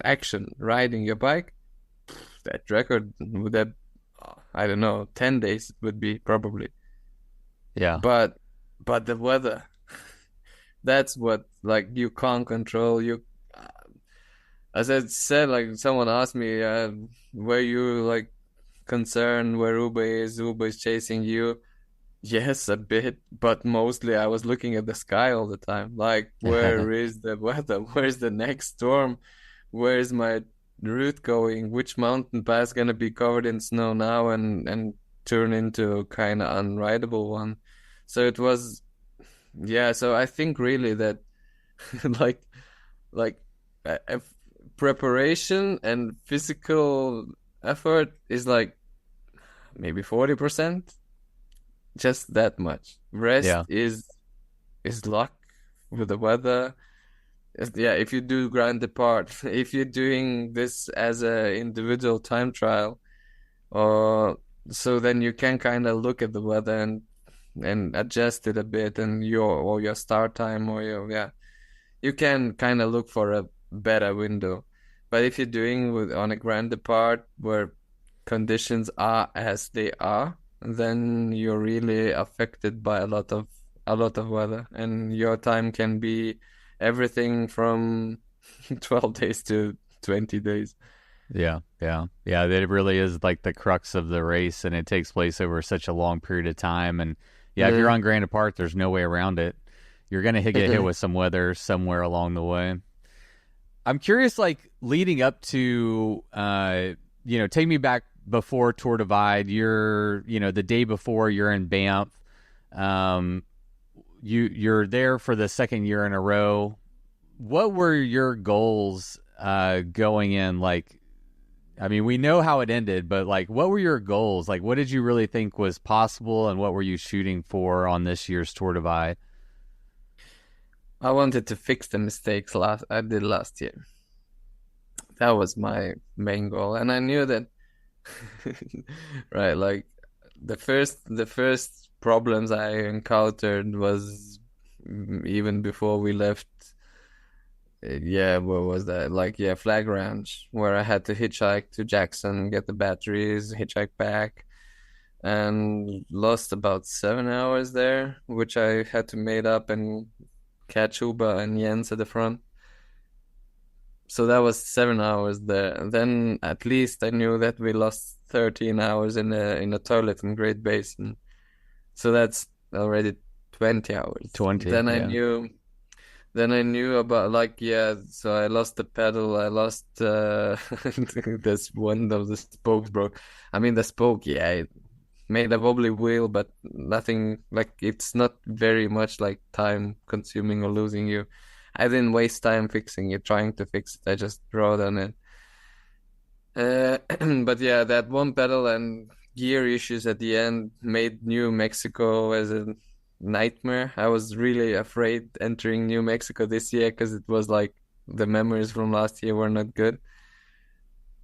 action, riding your bike, that record would have, I don't know, 10 days would be probably. Yeah. But the weather, that's what, like, you can't control. As I said, like, someone asked me, were you like concerned where Uber is chasing you? Yes, a bit, but mostly I was looking at the sky all the time. Like, where is the weather? Where's the next storm? Where's my route going? Which mountain pass gonna be covered in snow now and turn into a kind of unrideable one? So it was, yeah. So I think really that like like preparation and physical effort is like maybe 40%, just that much. Rest Yeah. is luck with the weather. Yeah, if you do grand depart, if you're doing this as a individual time trial, or so then you can kind of look at the weather and adjust it a bit, and your start time, or your, yeah, you can kind of look for a better window. But if you're doing with on a grand depart where conditions are as they are, then you're really affected by a lot of weather, and your time can be everything from 12 days to 20 days. Yeah, yeah, yeah. That really is like the crux of the race, and it takes place over such a long period of time. And yeah, if you're Yeah. on Grand Apart, there's no way around it. You're gonna get hit with some weather somewhere along the way. I'm curious, like leading up to, take me back before Tour Divide. You're, the day before, you're in Banff. Um, you're there for the second year in a row. What were your goals going in? Like, I mean, we know how it ended, but like, what were your goals? Like, what did you really think was possible, and what were you shooting for on this year's Tour Divide? I wanted to fix the mistakes I did last year. That was my main goal, and I knew that right, like the first problems I encountered was even before we left. Yeah, what was that? Like, yeah, Flag Ranch, where I had to hitchhike to Jackson, get the batteries, hitchhike back, and lost about 7 hours there, which I had to made up and catch Uba and Jens at the front. So that was 7 hours there. And then at least I knew that we lost 13 hours in a toilet in Great Basin. So that's already 20 hours. 20, yeah. Then I knew about, like, yeah, so I lost the pedal, I lost this one of the spokes broke. I mean, the spoke, yeah, it made a wobbly wheel, but nothing, like, it's not very much like time consuming or losing you. I didn't waste time fixing it, trying to fix it. I just rode on it. But yeah, that one pedal and gear issues at the end made New Mexico as a nightmare. I was really afraid entering New Mexico this year because it was like the memories from last year were not good.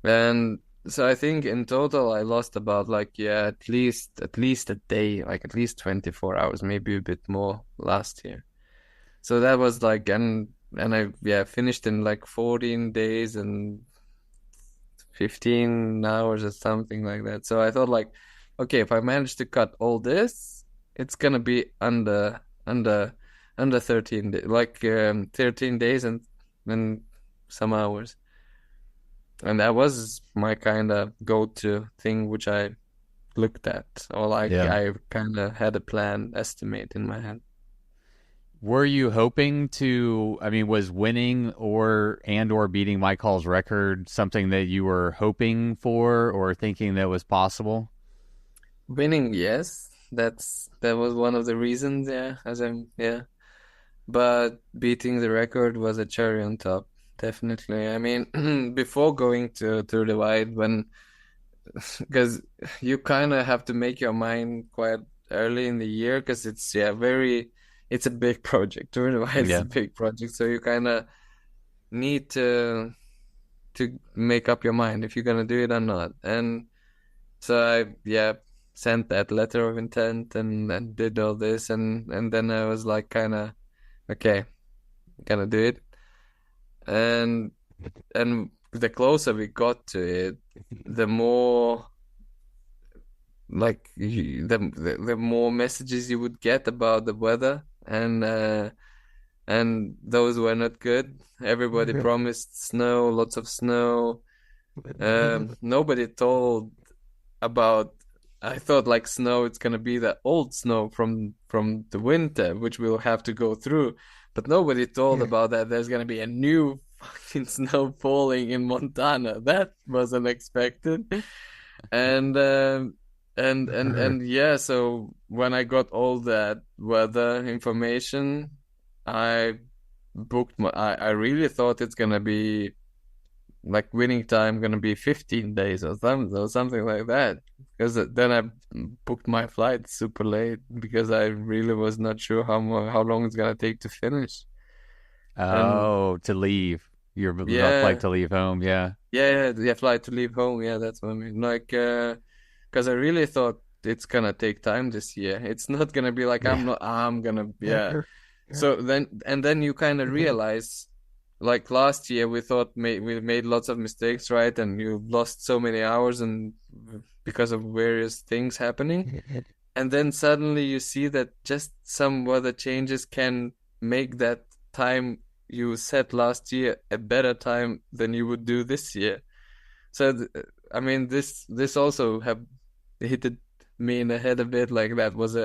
And so I think in total I lost about like at least a day, like at least 24 hours, maybe a bit more last year. So that was like and I finished in like 14 days and 15 hours or something like that. So I thought like, okay, if I manage to cut all this, it's gonna be under 13 days, like 13 days and some hours. And that was my kind of go-to thing, which I looked at, or like Yeah. I kind of had a plan estimate in my head. Were you hoping to, I mean, was winning or beating Mike Hall's record something that you were hoping for or thinking that was possible? Winning, yes, that was one of the reasons, but beating the record was a cherry on top, definitely. I mean, before going to the wide, when because you kind of have to make your mind quite early in the year because it's a big project. Tour de Wide is Yeah. a big project, so you kind of need to make up your mind if you're gonna do it or not. And so I sent that letter of intent and did all this and then I was like kind of okay, gonna do it. And the closer we got to it, the more like the more messages you would get about the weather and those were not good. Everybody promised snow, lots of snow. Nobody told about. I thought like snow, it's gonna be the old snow from the winter, which we'll have to go through. But nobody told about that. There's gonna be a new fucking snow falling in Montana. That was unexpected. And yeah. So when I got all that weather information, I I really thought it's gonna be like winning time gonna be 15 days or something like that because then I booked my flight super late because I really was not sure how long it's gonna take to finish. And Oh, to leave. Your the flight yeah, to leave home. Yeah. flight to leave home. Yeah, that's what I mean. Like, because I really thought it's gonna take time this year. It's not gonna be like Yeah. I'm gonna So then you kind of realize, like last year, we thought we made lots of mistakes, right? And you lost so many hours and because of various things happening. And then suddenly you see that just some weather changes can make that time you set last year a better time than you would do this year. So I mean, this also have hit me in the head a bit. Like that was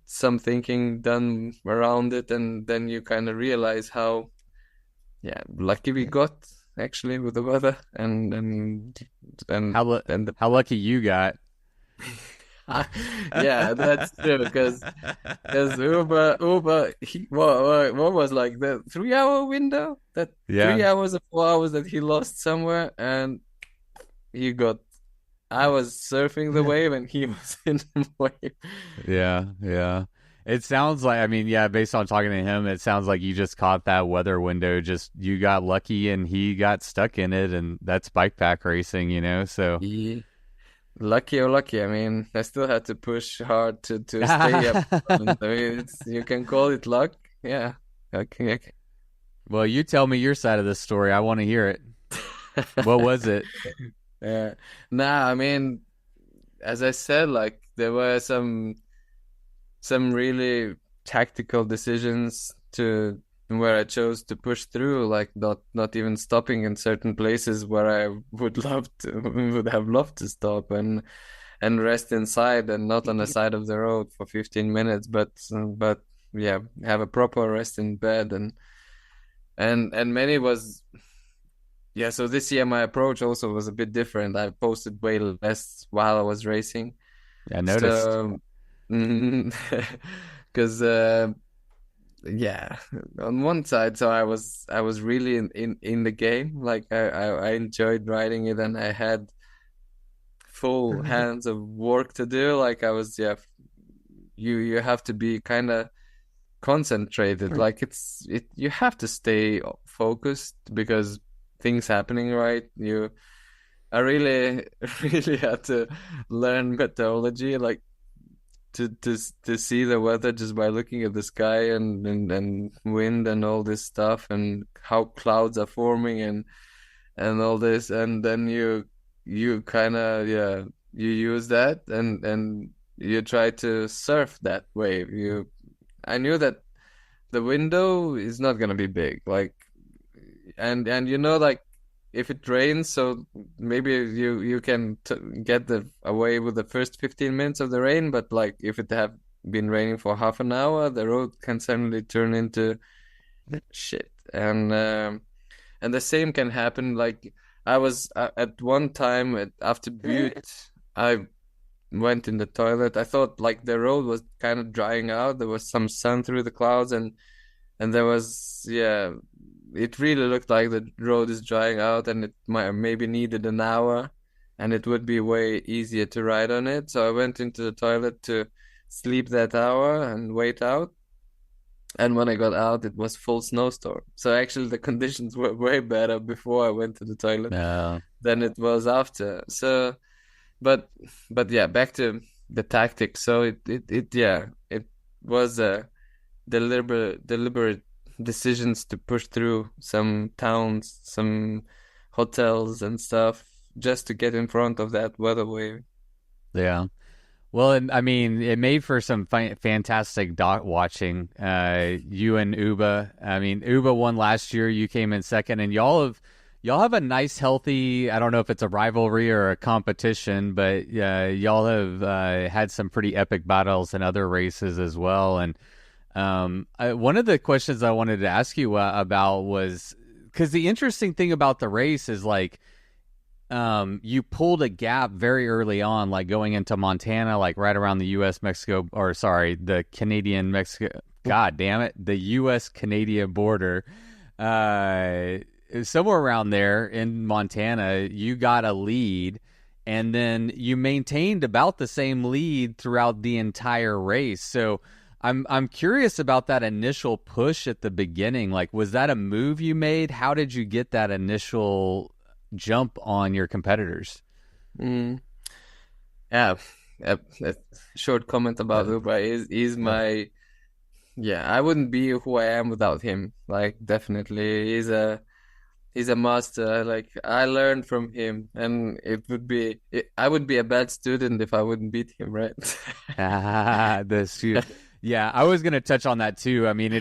some thinking done around it, and then you kind of realize how lucky we got actually with the weather and and the How lucky you got. yeah, that's true because Uber what was like the 3 hour window, that Yeah. 3 hours or 4 hours that he lost somewhere, and he got I was surfing the wave and he was in the wave. Yeah. Yeah. It sounds like, I mean, yeah, based on talking to him, it sounds like you just caught that weather window. Just you got lucky and he got stuck in it, and that's bike pack racing, you know? So, Yeah. Lucky or lucky, I mean, I still had to push hard to stay up. I mean, you can call it luck. Yeah. Okay. well, you tell me your side of this story. I want to hear it. What was it? Yeah. Nah, I mean, as I said, like there were some really tactical decisions to where I chose to push through, like not even stopping in certain places where I would have loved to stop and rest inside and not on the side of the road for 15 minutes, but yeah, have a proper rest in bed and many was yeah. So this year my approach also was a bit different. I posted way less while I was racing, I noticed. so because yeah, on one side, so I was really in the game. Like I enjoyed riding it, and I had full hands of work to do. Like I was you have to be kind of concentrated. Like you have to stay focused because things happening, right? I really really had to learn meteorology, like to see the weather just by looking at the sky and wind and all this stuff and how clouds are forming and all this, and then you kind of, yeah, you use that and you try to surf that wave. I knew that the window is not gonna be big, like, and like if it rains, so maybe you can get the away with the first 15 minutes of the rain, but like if it have been raining for half an hour, the road can suddenly turn into shit. And the same can happen. Like I was at one time after Butte, I went in the toilet. I thought like the road was kind of drying out. There was some sun through the clouds, and there was, yeah, it really looked like the road is drying out, and it might maybe needed an hour, and it would be way easier to ride on it. So I went into the toilet to sleep that hour and wait out. And when I got out, it was full snowstorm. So actually, the conditions were way better before I went to the toilet than it was after. So, but yeah, back to the tactics. So it was a deliberate decisions to push through some towns, some hotels and stuff, just to get in front of that weather wave. Yeah. Well, I mean, it made for some fantastic dot watching. You and Uba. I mean, Uba won last year. You came in second, and y'all have a nice, healthy. I don't know if it's a rivalry or a competition, but y'all have had some pretty epic battles in other races as well. And one of the questions I wanted to ask you about was, because the interesting thing about the race is like, you pulled a gap very early on, like going into Montana, like right around the the Canadian Mexico, God damn it, the U.S. Canadian border. Somewhere around there in Montana, you got a lead, and then you maintained about the same lead throughout the entire race. So I'm curious about that initial push at the beginning. Like, was that a move you made? How did you get that initial jump on your competitors? Yeah, a short comment about Uba is my, yeah, I wouldn't be who I am without him. Like, definitely, he's a master. Like, I learned from him, and I would be a bad student if I wouldn't beat him, right? Yeah, I was gonna touch on that too. I mean,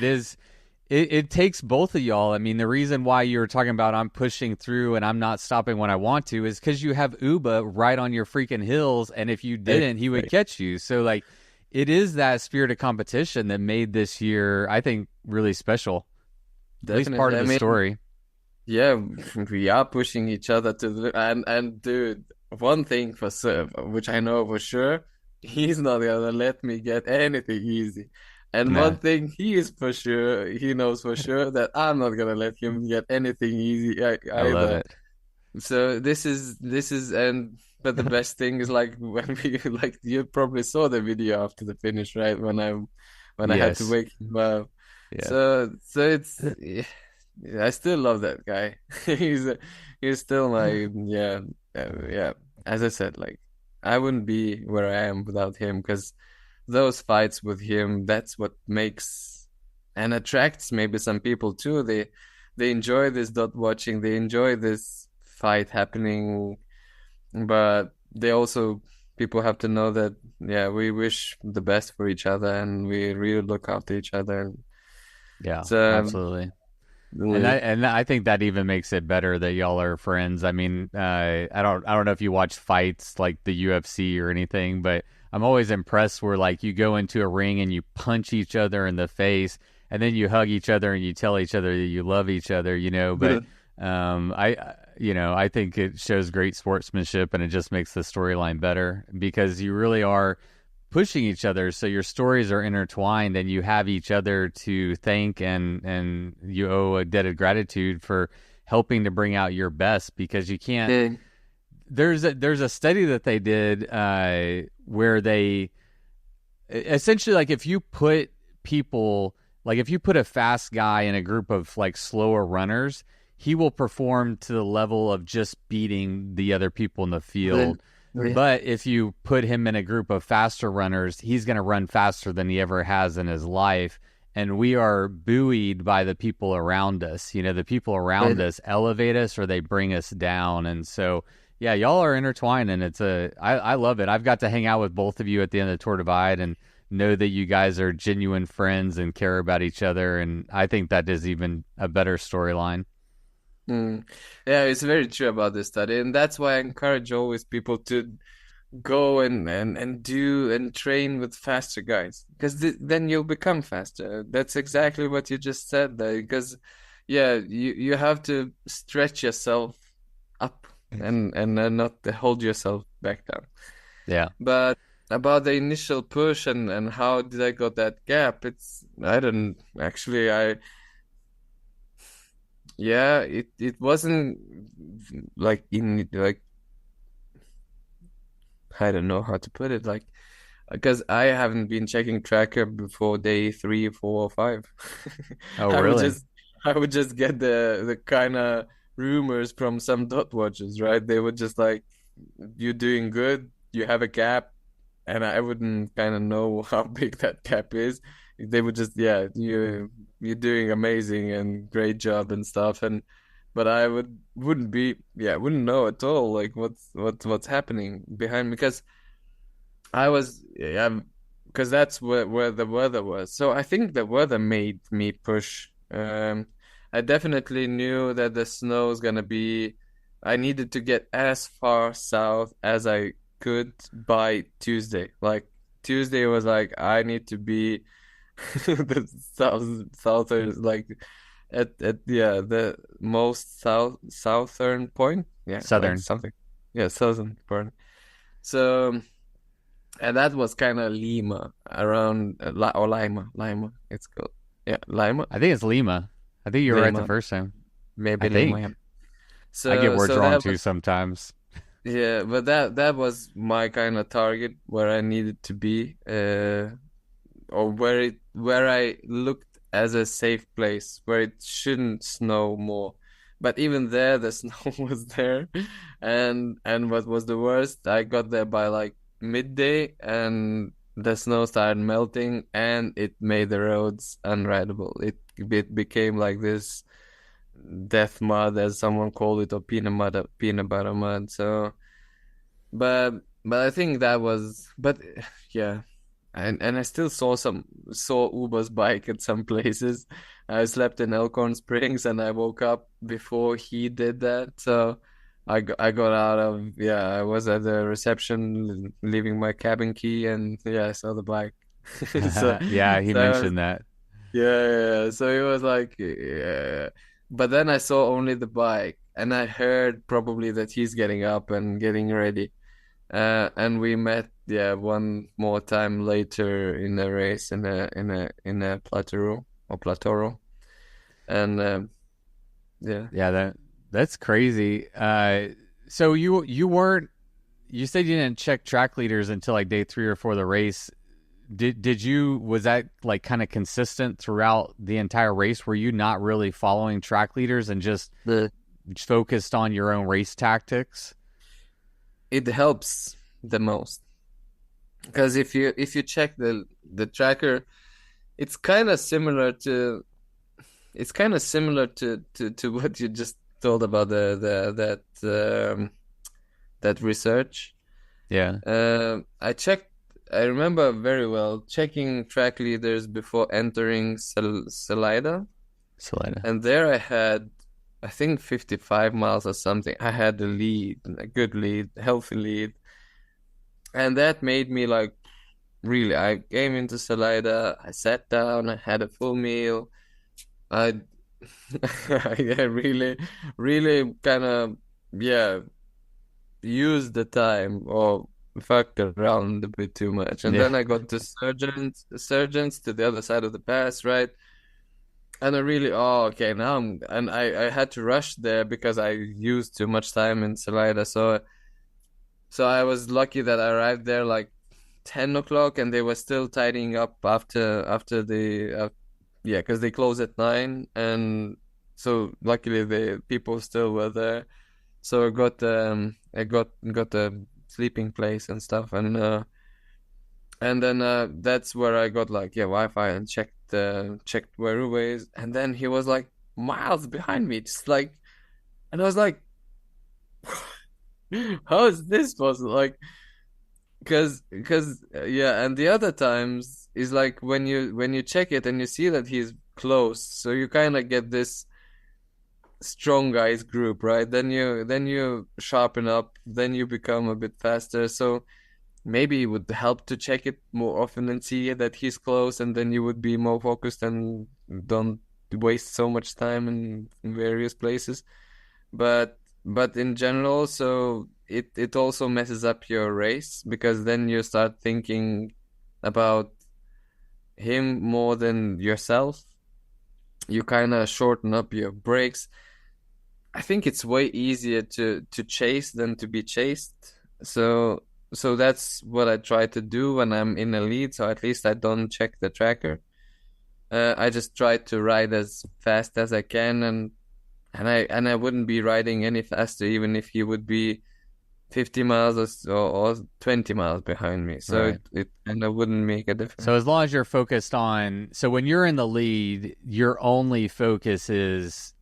it takes both of y'all. I mean, the reason why you were talking about I'm pushing through and I'm not stopping when I want to is because you have Uba right on your freaking heels, and if you didn't, he would catch you. So, like, it is that spirit of competition that made this year, I think, really special. Definitely. At least part of the story. Yeah, we are pushing each other and dude, one thing for sure, which I know for sure, he's not gonna let me get anything easy. And one thing he knows for sure that I'm not gonna let him get anything easy either. I love it. So but the best thing is like when we like you probably saw the video after the finish, right? When I had to wake him up. Yeah. So it's, I still love that guy. He's still my yeah. As I said, like I wouldn't be where I am without him, because those fights with him, that's what makes and attracts maybe some people too. They enjoy this dot watching, they enjoy this fight happening, but people have to know that, yeah, we wish the best for each other and we really look after each other. Yeah, absolutely. And I think that even makes it better that y'all are friends. I mean, I don't know if you watch fights like the UFC or anything, but I'm always impressed where like you go into a ring and you punch each other in the face, and then you hug each other and you tell each other that you love each other, you know. But I think it shows great sportsmanship, and it just makes the storyline better because you really are pushing each other, so your stories are intertwined and you have each other to thank, and you owe a debt of gratitude for helping to bring out your best, because you can't there's a study that they did where essentially, like if you put people, like if you put a fast guy in a group of like slower runners, he will perform to the level of just beating the other people in the field. Yeah. But if you put him in a group of faster runners, he's going to run faster than he ever has in his life. And we are buoyed by the people around us. You know, the people around us elevate us or they bring us down. And so, yeah, y'all are intertwined, and I love it. I've got to hang out with both of you at the end of the Tour Divide and know that you guys are genuine friends and care about each other. And I think that is even a better storyline. Yeah, it's very true about this study, and that's why I encourage always people to go and do and train with faster guys, because then you'll become faster. That's exactly what you just said there, because yeah, you have to stretch yourself up and not hold yourself back down. Yeah. But about the initial push and how did I got that gap, I don't actually, yeah, it wasn't like in like, I don't know how to put it, like, because I haven't been checking tracker before day 3, 4, or 5. Oh, I would really? just get the kind of rumors from some dot watchers, right? They would just like, you're doing good, you have a gap, and I wouldn't kind of know how big that gap is. They would just, yeah, you're doing amazing and great job and stuff, but I wouldn't know at all like what's happening behind me, because I was, yeah, because that's where the weather was. So I think the weather made me push. I definitely knew that the snow was gonna be. I needed to get as far south as I could by Tuesday. Like Tuesday was like, I need to be the southern, like at yeah, the most southern point. Yeah, like Southern. something. Yeah, southern point. So, and that was kind of Lima, around or Lima. It's called, yeah, Lima, I think it's Lima. I think you were right the Lima, first time. maybe I Lima. Yeah. think. I get So words so wrong that too was, sometimes. yeah, but that was my kind of target where I needed to be, or where I looked as a safe place where it shouldn't snow more. But even there, the snow was there, and what was the worst? I got there by like midday, and the snow started melting, and it made the roads unrideable. It became like this death mud, as someone called it, or peanut butter mud. So, but I think that was, but yeah, and I still saw Uber's bike at some places. I slept in Elkhorn Springs, and I woke up before he did that. So I got out of, yeah, I was at the reception leaving my cabin key, and yeah, I saw the bike. So Yeah, he so I was, mentioned that. yeah. So it was like, yeah. But then I saw only the bike, and I heard probably that he's getting up and getting ready. And we met, yeah, one more time later in a race in a plateau, and yeah. Yeah, that's crazy. So you said you didn't check track leaders until like day 3 or 4 of the race. Did you, was that like kind of consistent throughout the entire race? Were you not really following track leaders and just The focused on your own race tactics? It helps the most, because if you check the tracker, it's kind of similar to to what you just told about that research. Yeah. I remember very well checking track leaders before entering Salida, Salida. and there I had, I think, 55 miles or something. I had a lead, a good lead, healthy lead, and that made me like, really. I came into Salida, I sat down, I had a full meal. I I really, really kind of, yeah, used the time, or fucked around a bit too much. And Yeah. then I got to surgeons to the other side of the pass, right? And I really, oh, okay, now and I had to rush there because I used too much time in Salida. So I was lucky that I arrived there like 10 o'clock, and they were still tidying up after the yeah, because they close at 9, and so luckily the people still were there. So I got a sleeping place and stuff, and then that's where I got like Wi-Fi and checked where Uba is, and then he was like miles behind me, just like, and I was like, how is this possible? Like, because yeah, and the other times is like when you check it and you see that he's close, so you kind of get this strong guys group, right? Then you sharpen up, then you become a bit faster. So maybe it would help to check it more often and see that he's close, and then you would be more focused and don't waste so much time in various places. But in general, so it also messes up your race, because then you start thinking about him more than yourself. You kind of shorten up your breaks. I think it's way easier to chase than to be chased. So that's what I try to do when I'm in a lead. So at least I don't check the tracker. I just try to ride as fast as I can, and I wouldn't be riding any faster even if he would be 50 miles or 20 miles behind me. So Right. it kind of wouldn't make a difference. So as long as you're focused on, so when you're in the lead, your only focus is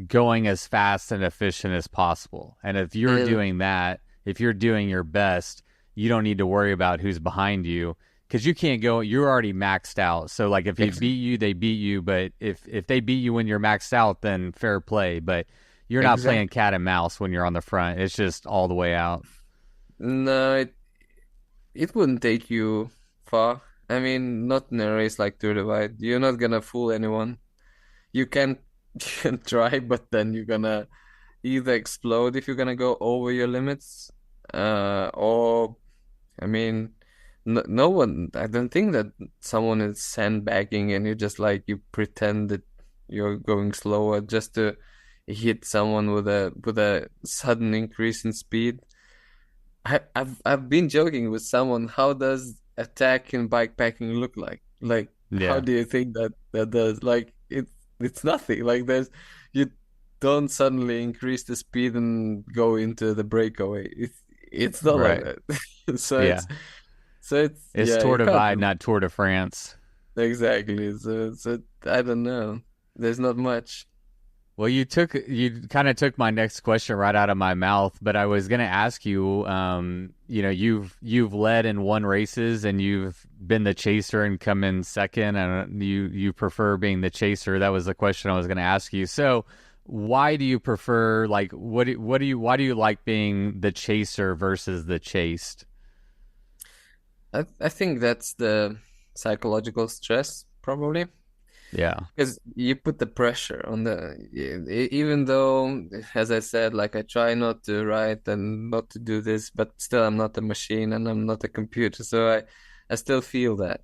going as fast and efficient as possible. And if you're Yeah. doing that, if you're doing your best, you don't need to worry about who's behind you, because you can't go, you're already maxed out. So like if they Ex- beat you, they beat you. But if they beat you when you're maxed out, then fair play. But you're not Exactly. playing cat and mouse when you're on the front. It's just all the way out. No, it wouldn't take you far. I mean, not in a race like Tour de White. You're not gonna fool anyone. You can you can try, but then you're gonna either explode if you're gonna go over your limits, or I mean, no one. I don't think that someone is sandbagging and you just like you pretend that you're going slower just to hit someone with a sudden increase in speed. I've been joking with someone. How does attack in bikepacking look like? Like, how Yeah. do you think that does? Like, it's nothing. Like, you don't suddenly increase the speed and go into the breakaway. It's not like Right. that. So Yeah. it's It's yeah, Tour you can't Divide, do not Tour de France. exactly. So I don't know. There's not much. Well, you kind of took my next question right out of my mouth, but I was going to ask you, you've led and won races, and you've been the chaser and come in second, and you prefer being the chaser. That was the question I was going to ask you. So, why do you prefer, like, why do you like being the chaser versus the chased? I think that's the psychological stress, probably. Yeah. Because you put the pressure on even though, as I said, like I try not to write and not to do this, but still I'm not a machine and I'm not a computer. So I still feel that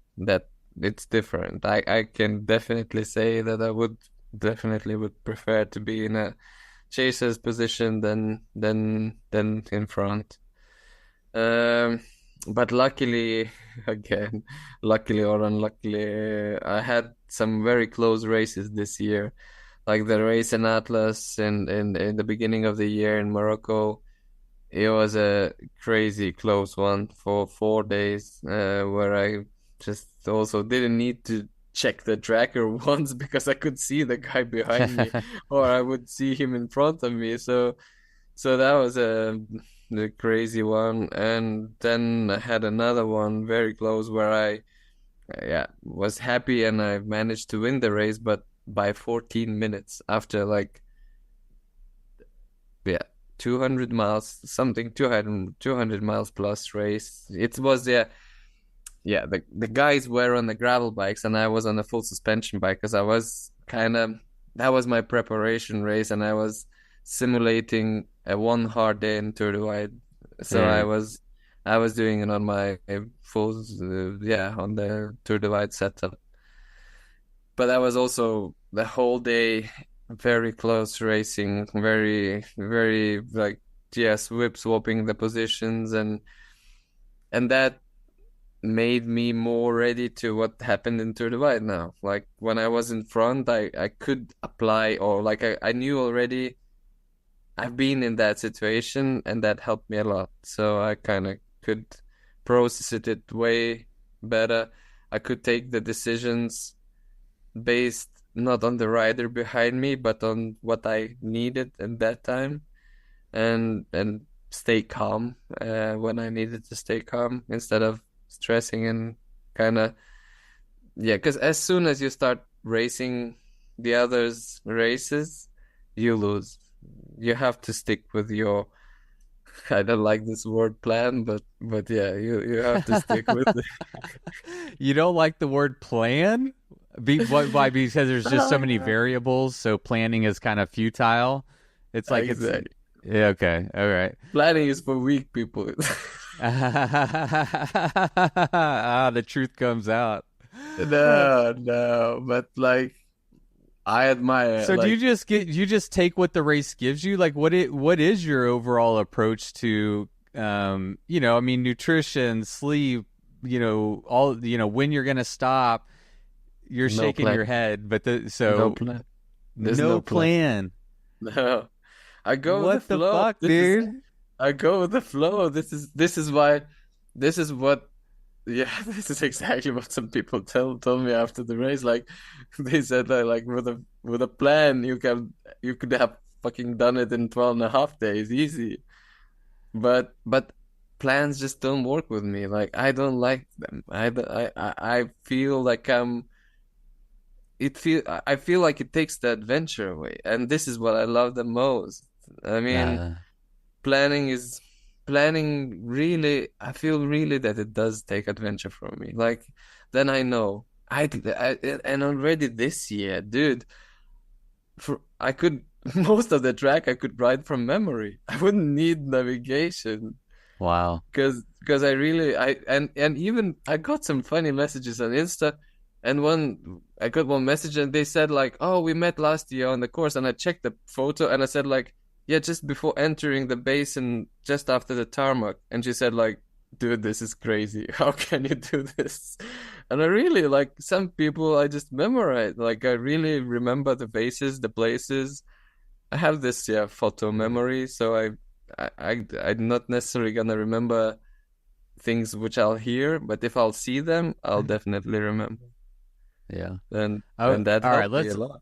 it's different. I can definitely say that I would definitely would prefer to be in a chaser's position than in front. Um, but luckily, again, luckily or unluckily, I had some very close races this year, like the race in Atlas and in the beginning of the year in Morocco. It was a crazy close one for 4 days, where I just also didn't need to check the tracker once because I could see the guy behind me, or I would see him in front of me. So that was the crazy one, and then I had another one very close where I yeah was happy and I managed to win the race, but by 14 minutes after like yeah 200 miles something 200 miles plus race. It was the guys were on the gravel bikes and I was on a full suspension bike because I was kind of that was my preparation race and I was simulating a one hard day in Tour de White. So Yeah. I was doing it on my full on the Tour de White setup. But that was also the whole day very close racing, very like whip swapping the positions and that made me more ready to what happened in Tour Divide now. Like when I was in front, I could apply, or like I knew already I've been in that situation, and that helped me a lot. So I kind of could process it way better. I could take the decisions based not on the rider behind me, but on what I needed at that time, and stay calm when I needed to stay calm instead of stressing and kind of, yeah. Because as soon as you start racing the others' races, you lose. You have to stick with your, I don't like this word plan, but yeah, you have to stick with it. You don't like the word plan? Why? Because there's just so many Yeah. variables, so planning is kind of futile. It's like it's Exactly. yeah, okay, all right. Planning is for weak people. The truth comes out. No, but like I admire So do like you just take what the race gives you? Like what is your overall approach to I mean nutrition, sleep, all when you're gonna stop, you're no shaking your plan, head, but no so plan. There's no no plan. plan. No, I go with the What the flow. fuck, dude? I go with the flow. This is why, this is what. Yeah, this is exactly what some people told me after the race. Like they said that like with a plan you could have fucking done it in 12.5 days easy. But plans just don't work with me. Like I don't like them. I feel like I feel like it takes the adventure away, and this is what I love the most. I mean, Uh, planning is planning really, I feel really that it does take adventure from me. Like then I know I and already this year, dude, I could most of the track I could ride from memory. I wouldn't need navigation wow. because I really and even I got some funny messages on Insta, and one I got one message and they said like, "Oh, we met last year on the course," and I checked the photo and I said like, "Yeah, just before entering the basin, just after the tarmac," and she said like, "Dude, this is crazy. How can you do this?" And I really like some people I just memorize. Like I really remember the faces, the places. I have this photo memory, so I'm not necessarily gonna remember things which I'll hear, but if I'll see them, I'll definitely remember. Yeah. Oh, And that all right, helped me a lot.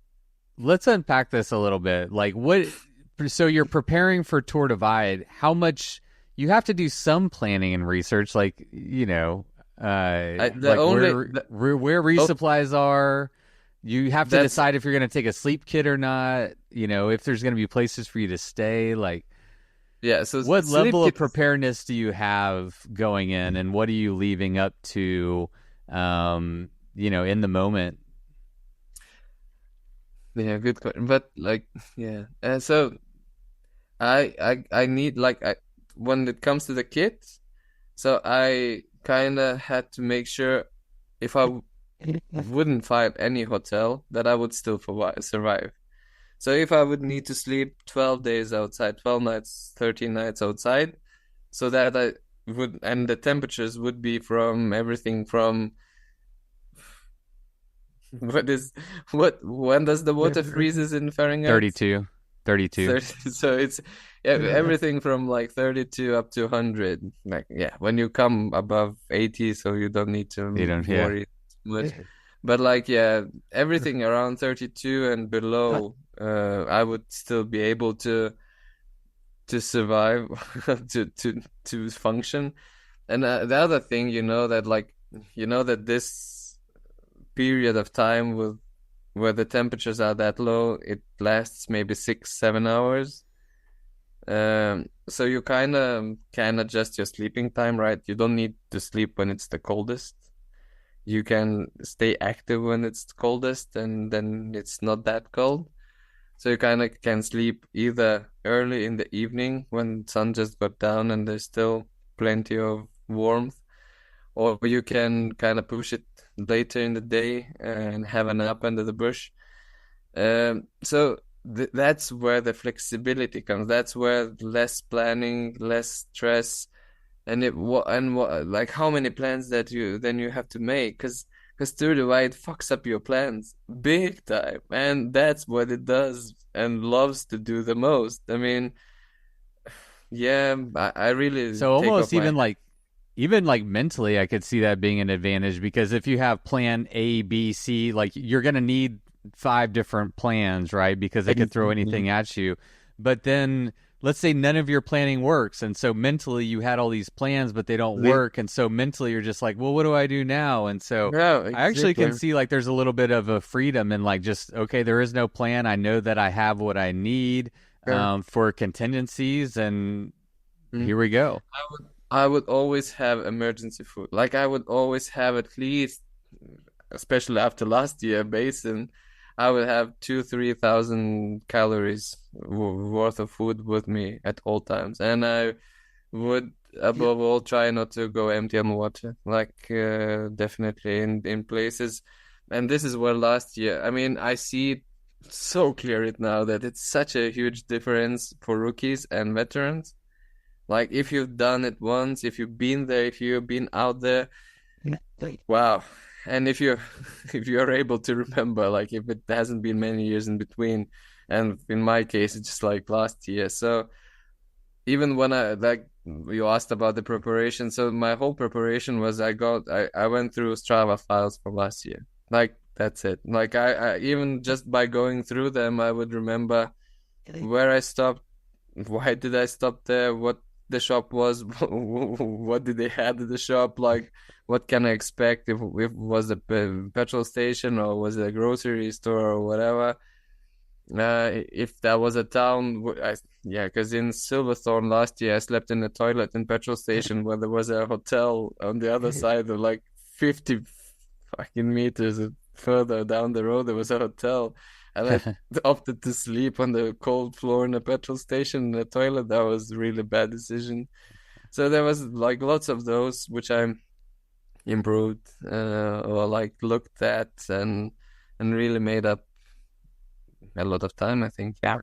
let's unpack this a little bit. Like what so you're preparing for Tour Divide. How much you have to do some planning and research like, The like only where oh, resupplies are. You have to that's decide if you're going to take a sleep kit or not, if there's going to be places for you to stay. Like yeah. So what sleep level of kit is, preparedness do you have going in and what are you leaving up to in the moment? yeah, good question. But like yeah, so I need like when it comes to the kit, so I kind of had to make sure if I wouldn't find any hotel that I would still survive. So if I would need to sleep 12 days outside, 12 nights, 13 nights outside, so that I would, and the temperatures would be from everything from what is when does the water freezes in Fahrenheit? 32. 32. 30, so it's everything from like 32 up to 100. Like yeah, when you come above 80, so you don't need You to don't, yeah. worry much. But like yeah, everything around 32 and below, I would still be able to survive, to function. And the other thing, that like that this period of time with where the temperatures are that low, it lasts maybe 6-7 hours. So you kind of can adjust your sleeping time, right? You don't need to sleep when it's the coldest. You can stay active when it's coldest, and then it's not that cold. So you kind of can sleep either early in the evening when sun just got down and there's still plenty of warmth, or you can kind of push it later in the day and have a nap under the bush. So that's where the flexibility comes. That's where less planning, less stress, and like how many plans that you have to make, because through the way it fucks up your plans big time, and that's what it does and loves to do the most. I mean, yeah, I really So take off almost my even like mentally, I could see that being an advantage because if you have plan A, B, C, like you're going to need five different plans, right? Because they could throw exactly. anything at you. But then let's say none of your planning works. And so mentally you had all these plans, but they don't work. And so mentally you're just like, well, what do I do now? And so Yeah, I actually can exactly. see like there's a little bit of a freedom in like just, okay, there is no plan. I know that I have what I need Yeah. for contingencies. And Mm. here we go. I would always have emergency food. Like I would always have at least, especially after last year, basin, I would have 2-3 thousand calories worth of food with me at all times, and I would above all try not to go empty on water. Like definitely in places, and this is where last year. I mean, I see it so clear it now that it's such a huge difference for rookies and veterans. Like if you've done it once, if you've been there, if you've been out there, wow. And if you if you're able to remember, like if it hasn't been many years in between, and in my case, it's just like last year. So even when I like you asked about the preparation, so my whole preparation was I went through Strava files from last year. Like that's it. Like I even just by going through them, I would remember where I stopped, why did I stop there? What the shop was? What did they have at the shop? Like, what can I expect if it was a petrol station or was it a grocery store or whatever? If that was a town, yeah, because in Silverthorne last year I slept in a toilet in petrol station where there was a hotel on the other side of like 50 fucking meters further down the road. There was a hotel, and I opted to sleep on the cold floor in a petrol station in the toilet. That was a really bad decision. So there was like lots of those which I improved or like looked at and really made up a lot of time, I think. Yeah.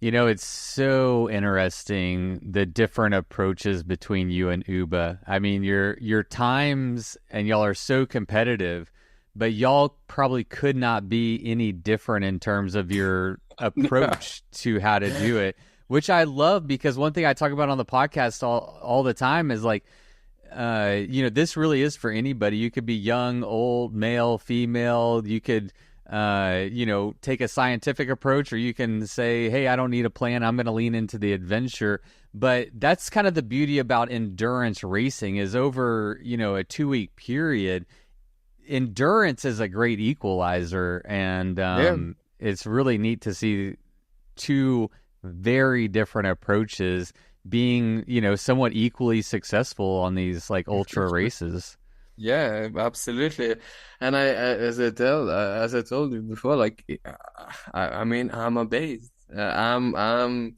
You know, it's so interesting the different approaches between you and Uba. I mean, your times and y'all are so competitive, but y'all probably could not be any different in terms of your approach to how to do it, which I love because one thing I talk about on the podcast all the time is like this really is for anybody. You could be young, old, male, female. You could, take a scientific approach, or you can say, hey, I don't need a plan. I'm going to lean into the adventure. But that's kind of the beauty about endurance racing is over, a 2-week period. Endurance is a great equalizer. And Yeah. it's really neat to see two very different approaches being, somewhat equally successful on these like ultra races. Yeah, absolutely. And as I told you before, like I mean, I'm amazed. I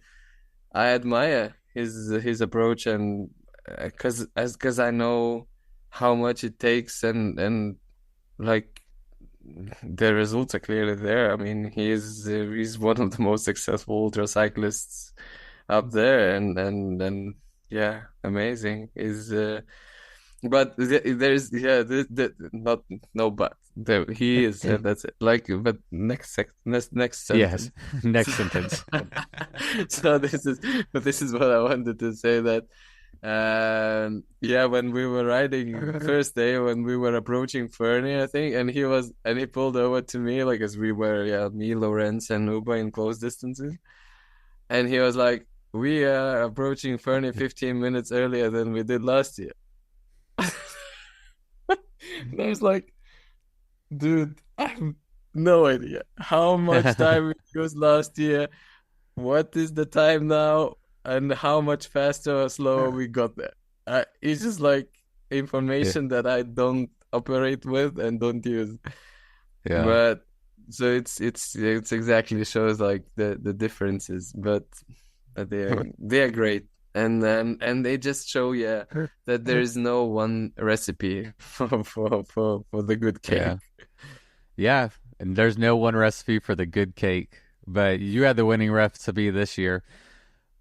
admire his approach, and because I know how much it takes, and like the results are clearly there. I mean, he's one of the most successful ultra cyclists up there, and yeah, amazing. Is But there's yeah, not no but there he is, and that's it. Like, but next Yes. sentence. Next sentence. So this is what I wanted to say, that yeah, when we were riding first day, when we were approaching Fernie, I think, and he pulled over to me, like, as we were, yeah, me, Lorenz, and Uba in close distances, and he was like, we are approaching Fernie 15 minutes earlier than we did last year. And I was like, dude, I have no idea how much time we used last year, what is the time now, and how much faster or slower we got there. It's just like Yeah. information that I don't operate with and don't use. Yeah. But so it's exactly shows like the differences, but they are great. And they just show, yeah, that there is no one recipe for the good cake. Yeah. Yeah. And there's no one recipe for the good cake, but you had the winning recipe this year.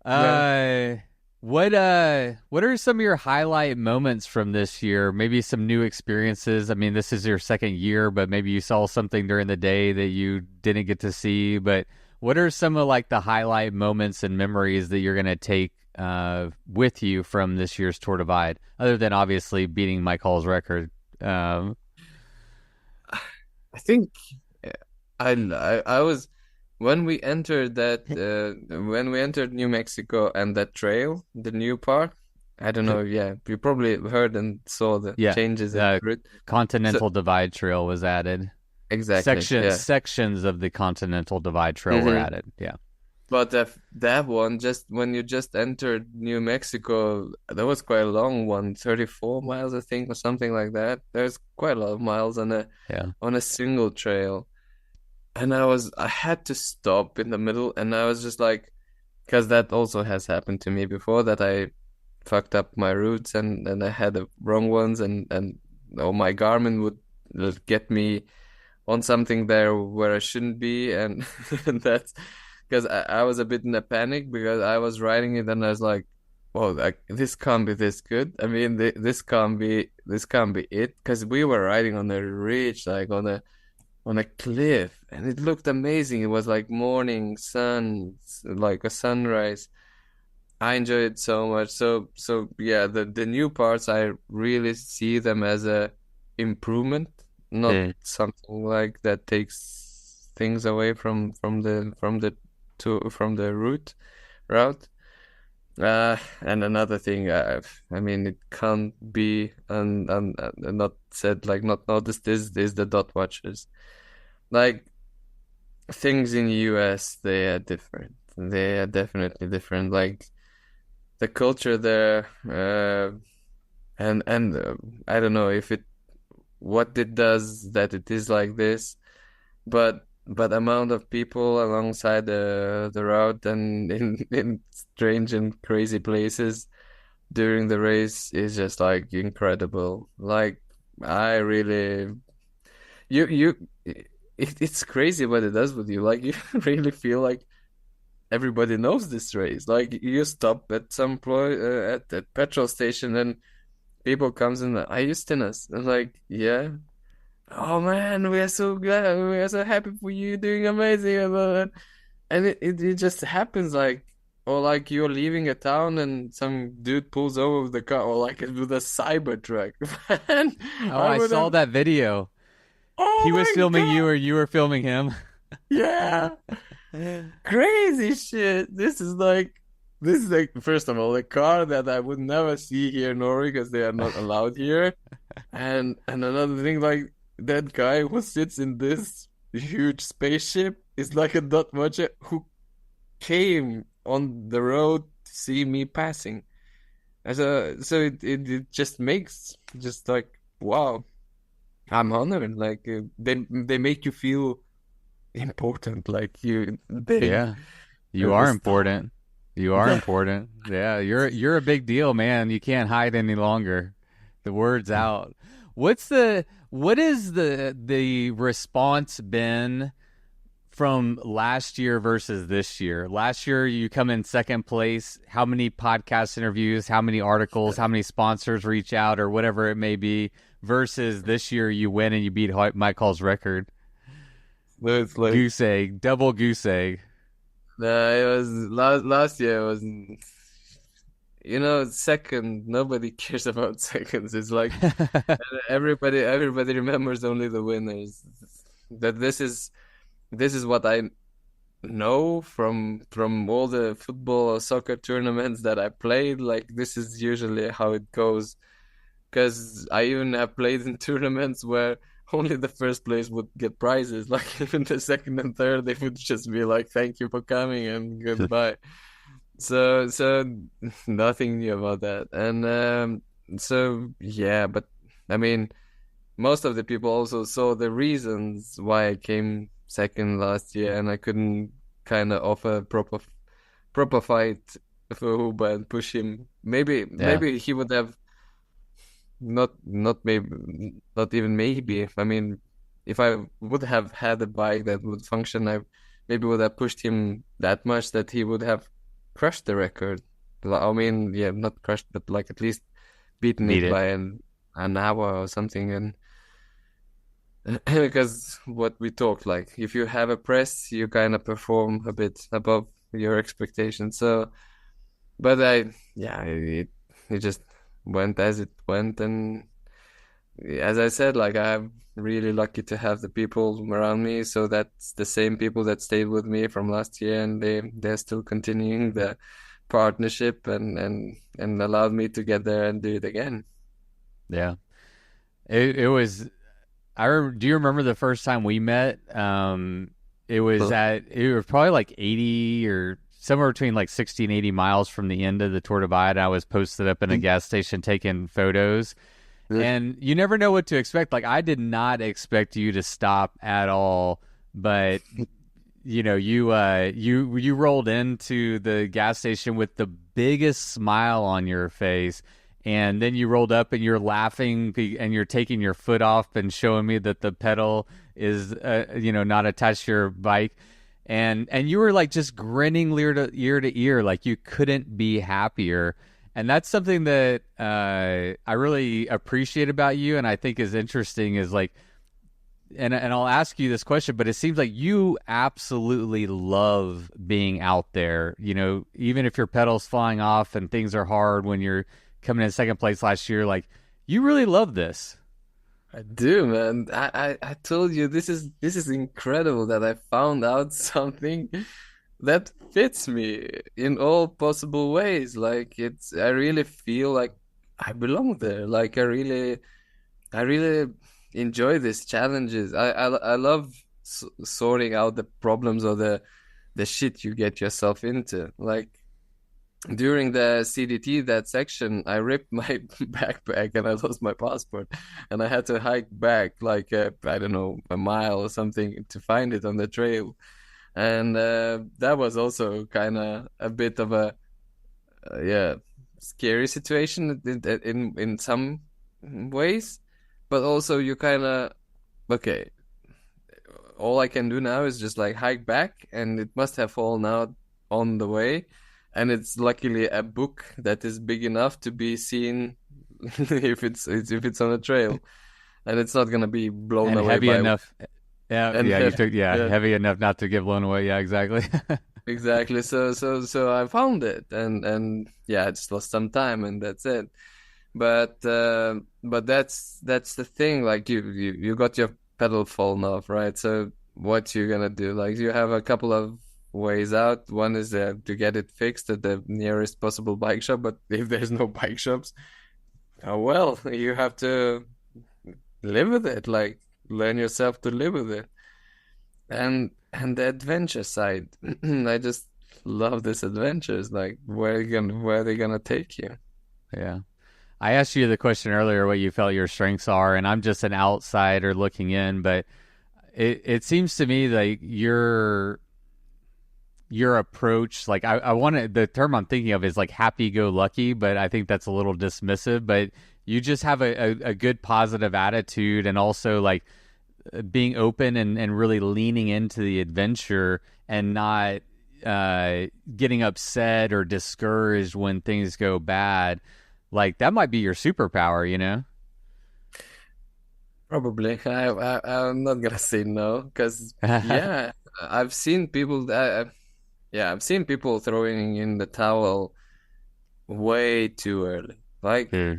Yeah. Uh, What are some of your highlight moments from this year? Maybe some new experiences. I mean, this is your second year, but maybe you saw something during the day that you didn't get to see. But what are some of like the highlight moments and memories that you're gonna take with you from this year's Tour Divide, other than obviously beating Mike Hall's record? Um, I think I was when we entered that when we entered New Mexico and that trail, the new part. I don't know. Yeah, you probably heard and saw the yeah, changes in the the route. So Continental Divide Trail was added. exactly, yeah. Sections of the Continental Divide Trail were hmm added. Yeah. But that one, just when you just entered New Mexico, that was quite a long one, 34 miles, I think, or something like that. There's quite a lot of miles Yeah. on a single trail. And I had to stop in the middle, and I was just like, because that also has happened to me before, that I fucked up my routes and I had the wrong ones, and oh, my Garmin would get me on something there where I shouldn't be, and, and that's because I was a bit in a panic because I was riding it and I was like, "Well, like, this can't be this good. I mean, this can't be it." Because we were riding on a ridge, like on a cliff, and it looked amazing. It was like morning sun, like a sunrise. I enjoyed it so much. So yeah, the new parts, I really see them as a improvement, not Yeah. something like that takes things away from the route. And another thing, I mean, it can't be not said, like not noticed, is the dot watches. Like, things in US, they are different. They are definitely different. Like, the culture there, and I don't know if it what it does that it is like this, but amount of people alongside the route and in strange and crazy places during the race is just like incredible. Like, I really it's crazy what it does with you. Like, you really feel like everybody knows this race. Like, you stop at some at that petrol station and people comes in, are you Justinas? I'm like, yeah. Oh man, we are so glad. We are so happy for you, doing amazing. And it just happens, like, or like you're leaving a town and some dude pulls over with the car, or like with a cyber truck. Man, Oh, I I would saw have. that video. Oh He was my filming you God. or you were filming him. Yeah. Crazy shit. This is like, first of all, a car that I would never see here in Norway because they are not allowed here. And another thing, like, that guy who sits in this huge spaceship is like a dot watcher who came on the road to see me passing. So it just makes just like, wow, I'm honored. Like, they make you feel important, like you big. Yeah. You are Stop. important. You are important. Yeah, you're a big deal, man. You can't hide any longer. The word's out. What is the response been from last year versus this year? Last year you come in second place. How many podcast interviews, how many articles, how many sponsors reach out or whatever it may be, versus this year you win and you beat Mike Hall's record. So it's like, Goose egg, double goose egg. it was last year. It was, second. Nobody cares about seconds. It's like, everybody remembers only the winners. That this is what I know from all the football or soccer tournaments that I played. Like, this is usually how it goes. Because I even have played in tournaments where only the first place would get prizes. Like, even the second and third, they would just be like, "Thank you for coming and goodbye." So nothing new about that. And so yeah, but I mean, most of the people also saw the reasons why I came second last year, and I couldn't kind of offer proper fight for Uba and push him. Yeah. Maybe he would have not maybe not even maybe. I mean, if I would have had a bike that would function, I maybe would have pushed him that much that he would have crushed the record. I mean, yeah, not crushed, but like at least beaten Beat it it. by an hour or something. And because what we talked, like if you have a press, you kind of perform a bit above your expectations. So, but yeah, it just went as it went, and as I said, like I'm really lucky to have the people around me. So that's the same people that stayed with me from last year, and they're still continuing the partnership and allowed me to get there and do it again. Yeah. It was do you remember the first time we met? It was probably like 80 or somewhere between like 60 and 80 miles from the end of the Tour Divide. I was posted up in a gas station taking photos, and you never know what to expect. Like, I did not expect you to stop at all, but you rolled into the gas station with the biggest smile on your face, and then you rolled up and you're laughing and you're taking your foot off and showing me that the pedal is not attached to your bike, and you were like just grinning ear to ear, like you couldn't be happier. And that's something that I really appreciate about you, and I think is interesting is like, and I'll ask you this question, but it seems like you absolutely love being out there. Even if your pedal's flying off and things are hard when you're coming in second place last year, like you really love this. I do, man. I told you this is incredible that I found out something that fits me in all possible ways. Like I really feel like I belong there. Like I really enjoy these challenges. I love sorting out the problems or the shit you get yourself into. Like during the CDT, that section, I ripped my backpack and I lost my passport, and I had to hike back like I don't know, a mile or something to find it on the trail. And that was also kind of a bit of a yeah, scary situation in some ways, but also you kind of okay. All I can do now is just like hike back, and it must have fallen out on the way, and it's luckily a book that is big enough to be seen if it's on a trail, and it's not gonna be blown And away heavy by enough. Yeah, and yeah, you took, yeah, yeah. heavy enough not to get blown away. Yeah, exactly. Exactly. So I found it, and yeah, I just lost some time, and that's it. But that's the thing. Like you got your pedal fallen off, right? So what you gonna do? Like you have a couple of ways out. One is to get it fixed at the nearest possible bike shop. But if there's no bike shops, oh well, you have to live with it. Like learn yourself to live with it. And the adventure side, I just love these adventures. Like where are they gonna take you? Yeah. I asked you the question earlier what you felt your strengths are, and I'm just an outsider looking in, but it seems to me like your approach, like I want to, the term I'm thinking of is like happy go lucky, but I think that's a little dismissive. But you just have a good positive attitude, and also like being open and really leaning into the adventure and not getting upset or discouraged when things go bad. Like that might be your superpower, you know? Probably. I'm not gonna say no because yeah, I've seen people that yeah, I've seen people throwing in the towel way too early. Like Hmm.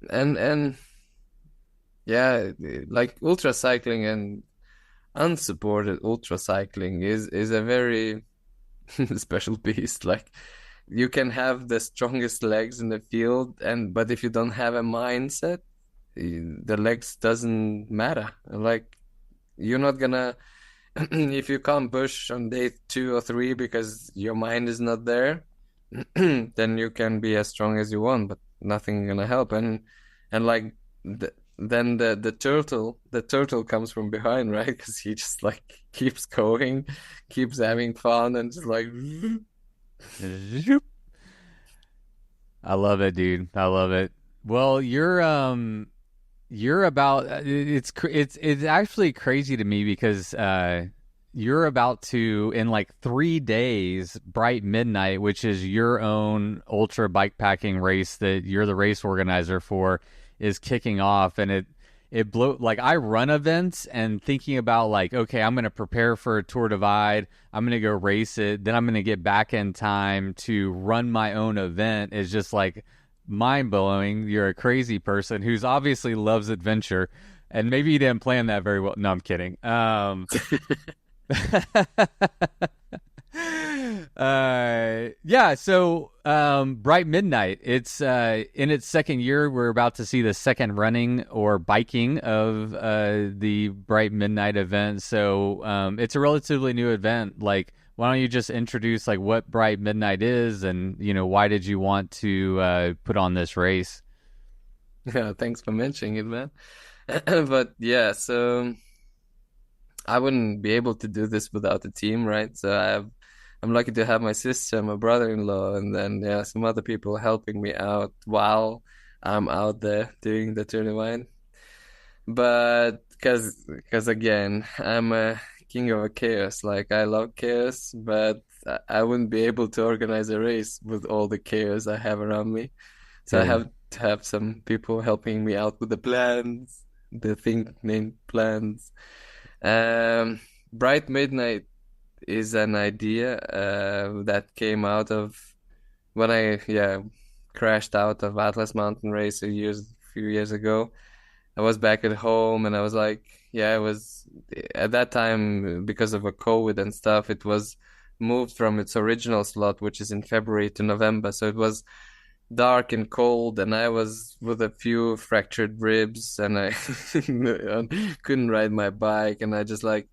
and yeah, like ultra cycling and unsupported ultra cycling is a very special beast. Like you can have the strongest legs in the field, and but if you don't have a mindset, the legs doesn't matter. Like you're not gonna if you can't push on day 2 or 3 because your mind is not there, then you can be as strong as you want, but nothing gonna help. And like then the turtle comes from behind, right? Because he just like keeps going, keeps having fun, and just like I love it, dude. I love it. Well, you're about it's actually crazy to me because you're about to, in like 3 days, Bright Midnight, which is your own ultra bikepacking race that you're the race organizer for, is kicking off. And it blew, like, I run events, and thinking about like, okay, I'm going to prepare for a Tour Divide, I'm going to go race it, then I'm going to get back in time to run my own event is just like mind blowing. You're a crazy person who's obviously loves adventure, and maybe you didn't plan that very well. No, I'm kidding. Yeah, so Bright Midnight, it's in its second year. We're about to see the second running or biking of the Bright Midnight event. So it's a relatively new event. Like, why don't you just introduce like what Bright Midnight is, and why did you want to put on this race? Yeah, thanks for mentioning it, man. But yeah, so I wouldn't be able to do this without a team, right? So I'm lucky to have my sister, my brother-in-law, and then some other people helping me out while I'm out there doing the tournament. But because again, I'm a king of chaos. Like, I love chaos, but I wouldn't be able to organize a race with all the chaos I have around me. So I have to have some people helping me out with the plans, the thing named plans. Bright Midnight is an idea that came out of when I crashed out of Atlas Mountain Race a few years ago. I was back at home, and I was like, it was at that time, because of a COVID and stuff, it was moved from its original slot, which is in February, to November. So it was dark and cold, and I was with a few fractured ribs, and I couldn't ride my bike, and I just like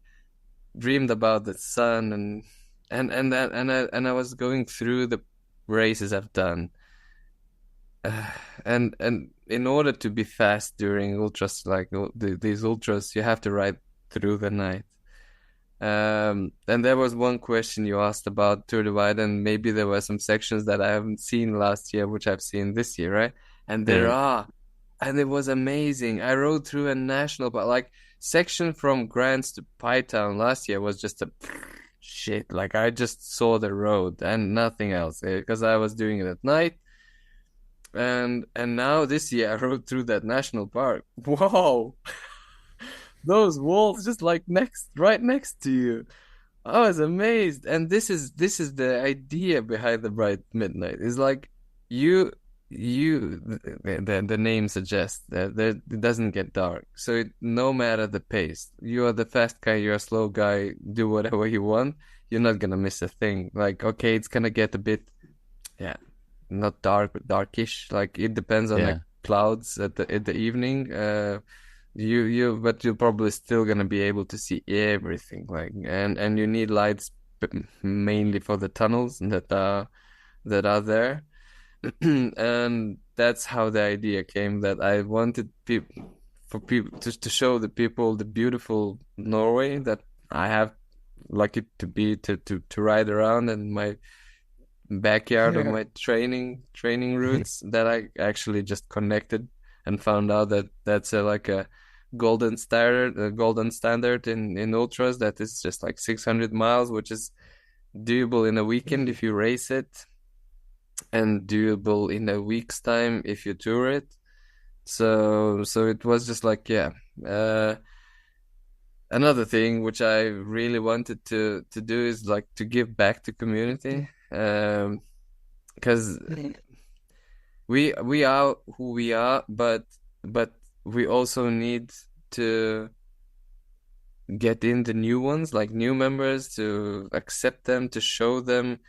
dreamed about the sun, and I was going through the races I've done, and in order to be fast during ultras, like these ultras, you have to ride through the night. And there was one question you asked about Tour Divide, and maybe there were some sections that I haven't seen last year, which I've seen this year, right? And there are, and it was amazing. I rode through a national park, like section from Grants to Pytown last year was just a shit. Like, I just saw the road and nothing else, because I was doing it at night. And now this year I rode through that national park. Whoa. Those walls just like right next to you. I was amazed. And this is the idea behind the Bright Midnight. It's like the name suggests that it doesn't get dark. So no matter the pace, you are the fast guy, you're a slow guy, do whatever you want, you're not gonna miss a thing. Like, okay, it's gonna get a bit not dark but darkish. Like, it depends on the clouds at the evening. But you're probably still gonna be able to see everything. Like, and you need lights mainly for the tunnels that are there. And that's how the idea came, that I wanted people to show the people the beautiful Norway that I have lucky to be to ride around, and my backyard of my training routes that I actually just connected and found out that that's like a golden standard in ultras, that is just like 600 miles, which is doable in a weekend if you race it, and doable in a week's time if you tour it. So it was just like another thing which I really wanted to do is like to give back to community, because we are who we are, but we also need to get in the new ones, like new members, to accept them, to show them,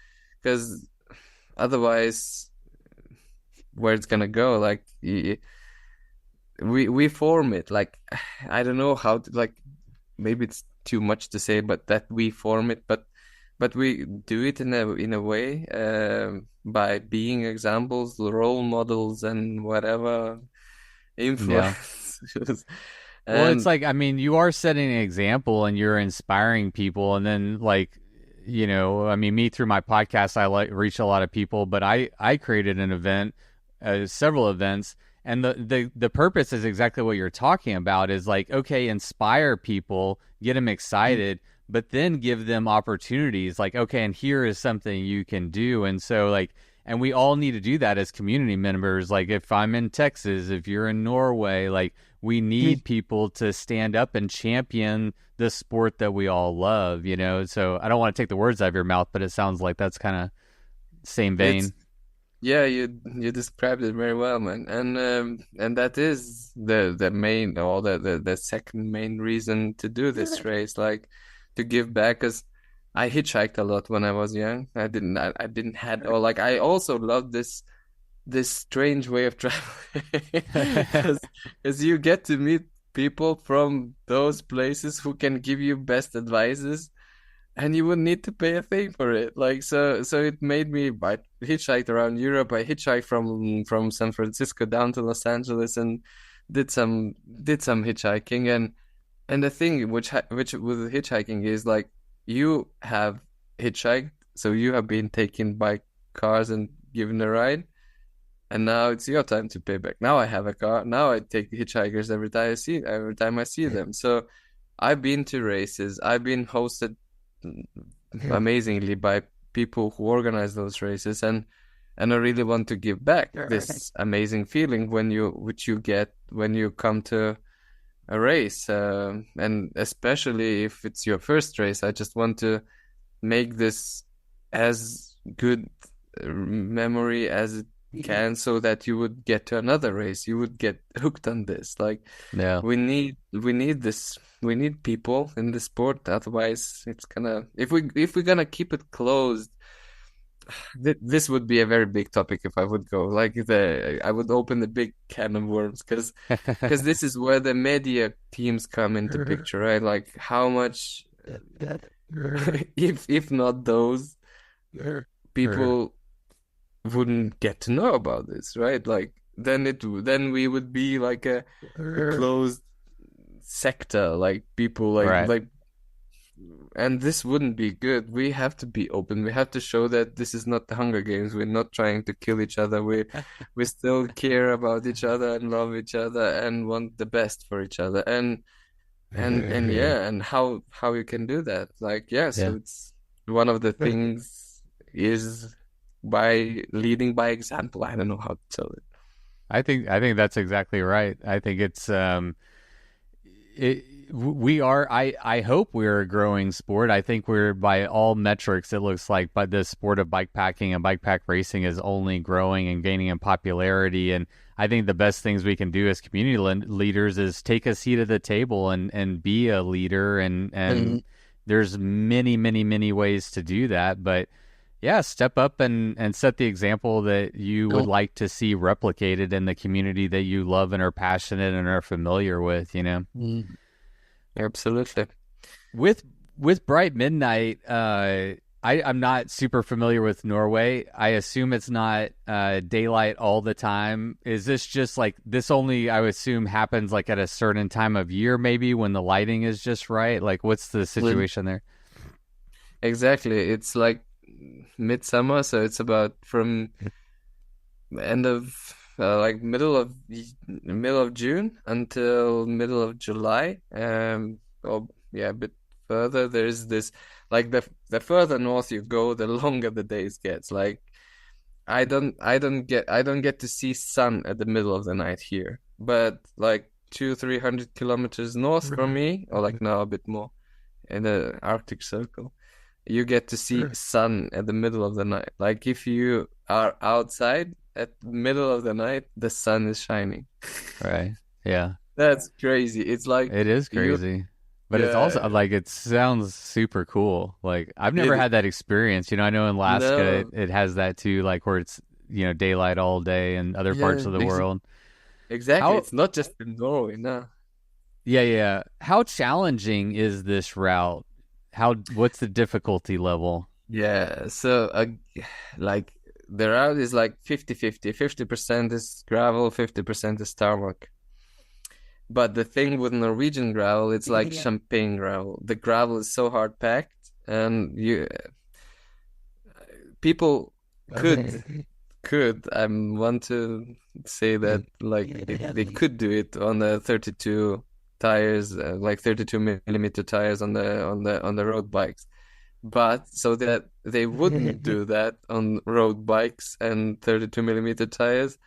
because otherwise where it's gonna go, like we form it, like I don't know how to, like, maybe it's too much to say, but that we form it, but we do it in a way by being examples, role models, and whatever influence. Well, it's like, I mean, you are setting an example and you're inspiring people, and then like, I mean, me through my podcast, I reach a lot of people, but I created an event, several events, and the purpose is exactly what you're talking about, is like, okay, inspire people, get them excited, but then give them opportunities like, okay, and here is something you can do. And so like, and we all need to do that as community members. Like if I'm in Texas, if you're in Norway, like we need people to stand up and champion the sport that we all love, you know? So I don't want to take the words out of your mouth, but it sounds like that's kind of same vein. Yeah, you described it very well, man. And that is the main, or the second main reason to do this race, like to give back. Cause I hitchhiked a lot when I was young. I didn't had, or like I also loved this strange way of traveling, because you get to meet people from those places who can give you best advices, and you wouldn't need to pay a thing for it. Like so it made me. I hitchhiked around Europe. I hitchhiked from San Francisco down to Los Angeles and did some hitchhiking. And the thing which with hitchhiking is like you have hitchhiked, so you have been taken by cars and given a ride, and now it's your time to pay back. Now I have a car. Now I take hitchhikers every time I see them. So I've been to races. I've been hosted amazingly by people who organize those races, and I really want to give back this amazing feeling which you get when you come to a race, and especially if it's your first race. I just want to make this as good memory as it can, so that you would get to another race, you would get hooked on this. Like, Yeah. we need this. We need people in the sport. Otherwise, it's gonna, if we're gonna keep it closed, this would be a very big topic if I would go. Like, I would open the big can of worms, because this is where the media teams come into picture, right? Like, how much, if not those, people wouldn't get to know about this, right? Like, then we would be like a closed sector, like people Right. like, and this wouldn't be good. We have to be open. We have to show that this is not the Hunger Games. We're not trying to kill each other. We still care about each other and love each other and want the best for each other. And yeah, and how you can do that. Like, yeah, so Yeah. it's one of the things is by leading by example. I don't know how to tell it. I think that's exactly right. I think it's we are. I hope we're a growing sport. I think we're, by all metrics, it looks like, but the sport of bikepacking and bikepack racing is only growing and gaining in popularity. And I think the best things we can do as community leaders is take a seat at the table and be a leader. And there's many ways to do that. But yeah, step up and set the example that you would like to see replicated in the community that you love and are passionate and are familiar with, you know? Absolutely. With Bright Midnight, I'm not super familiar with Norway. I assume it's not daylight all the time. Is this just like, this only, I would assume, happens like at a certain time of year, maybe when the lighting is just right? Like, what's the situation there? Exactly. It's like midsummer, so it's about from end of like middle of June until middle of July. Or yeah, a bit further. There's this, like, the further north you go, the longer the days gets. Like, I don't get to see sun at the middle of the night here, but like 200-300 kilometers north from me, or like now a bit more, in the Arctic Circle, you get to see sun at the middle of the night. Like, if you are outside at the middle of the night, the sun is shining. Right. Yeah. That's crazy. It's like, It is crazy. But it's also like, it sounds super cool. Like, I've never had that experience. You know, I know in Alaska it has that too, like where it's, you know, daylight all day in other parts of the world. Exactly. It's not just in Norway, no. Yeah. How challenging is this route? What's the difficulty level? Yeah, so like the route is like 50-50. 50% is gravel, 50% is tarmac. But the thing with Norwegian gravel, it's like champagne gravel. The gravel is so hard packed, and people could I want to say that, like, they could do it on a 32 tires, like 32 millimeter tires on the road bikes. But so that they wouldn't do that on road bikes and 32 millimeter tires,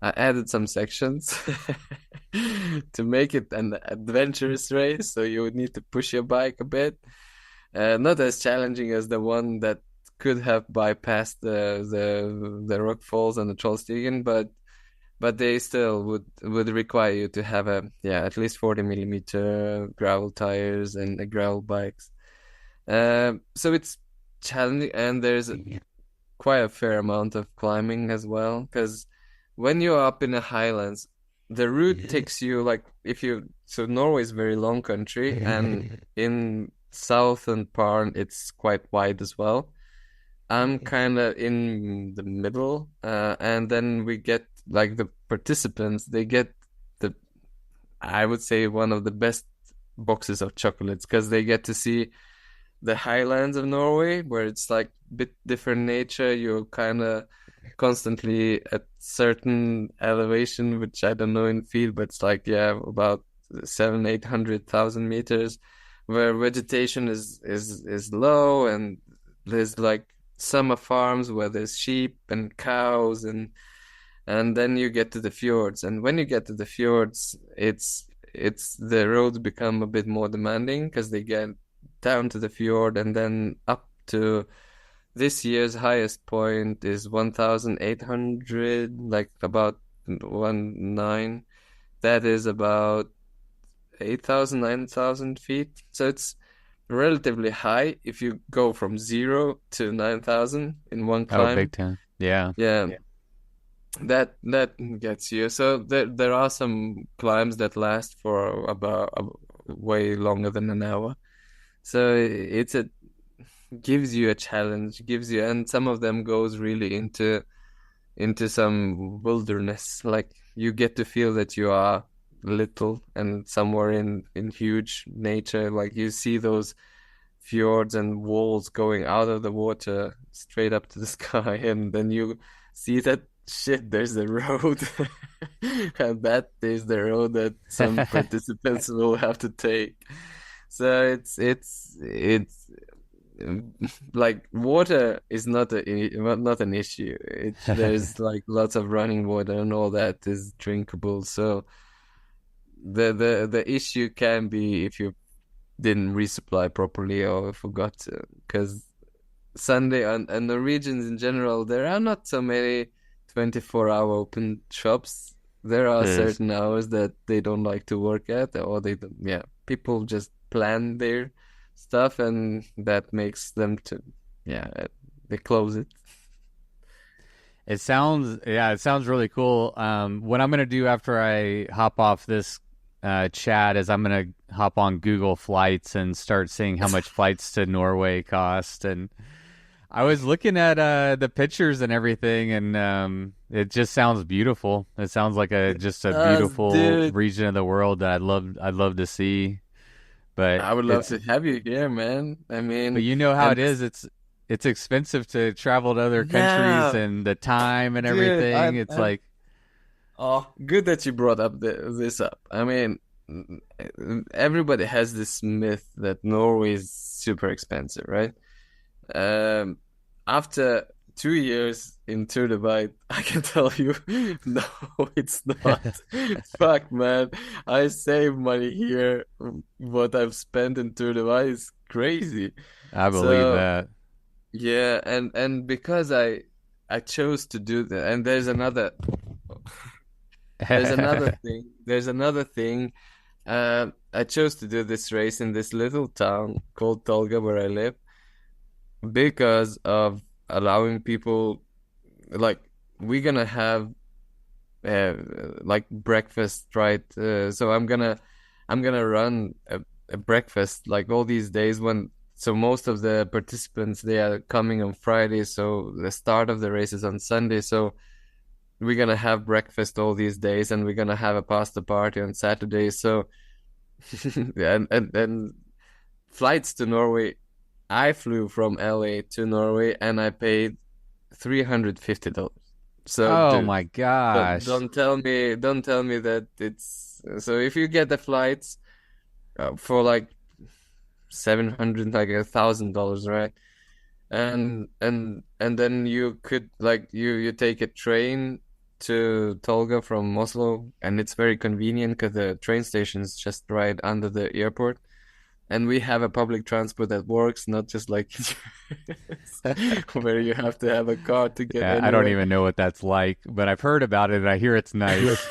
I added some sections to make it an adventurous race. So you would need to push your bike a bit. Not as challenging as the one that could have bypassed the rock falls and the Trollstigen, but they still would require you to have at least 40 millimeter gravel tires and gravel bikes. So it's challenging, and there's quite a fair amount of climbing as well, because when you're up in the highlands, the route takes you like so Norway is very long country, and in southern part it's quite wide as well. I'm kind of in the middle, and then we get like the participants, they get I would say one of the best boxes of chocolates, because they get to see the highlands of Norway, where it's like a bit different nature. You're kind of constantly at certain elevation, which I don't know in feet, but it's like, about 700,000-800,000 meters, where vegetation is low, and there's like summer farms where there's sheep and cows, and then you get to the fjords. And when you get to the fjords, it's the roads become a bit more demanding, because they get down to the fjord and then up to this year's highest point is 1,800, like about 19. That is about 8,000, 9,000 feet. So it's relatively high if you go from 0 to 9,000 in one climb. Oh, big time. Yeah. Yeah. That gets you. So there are some climbs that last for about way longer than an hour. So gives you a challenge, and some of them goes really into some wilderness. Like you get to feel that you are little and somewhere in huge nature. Like you see those fjords and walls going out of the water straight up to the sky, and then you see that shit, there's the road. And that is the road that some participants will have to take. So it's like water is not an issue. There's like lots of running water, and all that is drinkable. So the issue can be if you didn't resupply properly or forgot to, because Sunday and Norwegians in general, there are not so many 24-hour open shops. There are certain hours that they don't like to work at, or they don't, people just plan their stuff, and that makes them they close it. It sounds really cool. What I'm gonna do after I hop off this chat is I'm gonna hop on Google Flights and start seeing how much flights to Norway cost. And I was looking at the pictures and everything, and it just sounds beautiful. It sounds like just a beautiful region of the world that I'd love to see. But I would love to have you here, man. I mean, but you know how it is. It's expensive to travel to other countries, and the time and everything. It's like, oh, good that you brought up this up. I mean, everybody has this myth that Norway is super expensive, right? After 2 years in Tour de Bike, I can tell you, no, it's not. Fuck, man. I save money here. What I've spent in Tour de Bike is crazy. I believe that. Yeah, and because I chose to do that, and there's another thing. There's another thing. I chose to do this race in this little town called Tolga, where I live, because of allowing people, like, we're gonna have like breakfast, right? So I'm gonna run a breakfast like all these days so most of the participants, they are coming on Friday, so the start of the race is on Sunday. So we're gonna have breakfast all these days, and we're gonna have a pasta party on Saturday. So and flights to Norway, I flew from LA to Norway, and I paid $350. So dude, my gosh. Don't tell me that it's so. If you get the flights, for like 700, like $1,000, right? And then you could like you take a train to Tolga from Oslo, and it's very convenient because the train station is just right under the airport, and we have a public transport that works, not just like where you have to have a car to get Yeah, I don't anywhere. even know what that's like, but I've heard about it and I hear it's nice.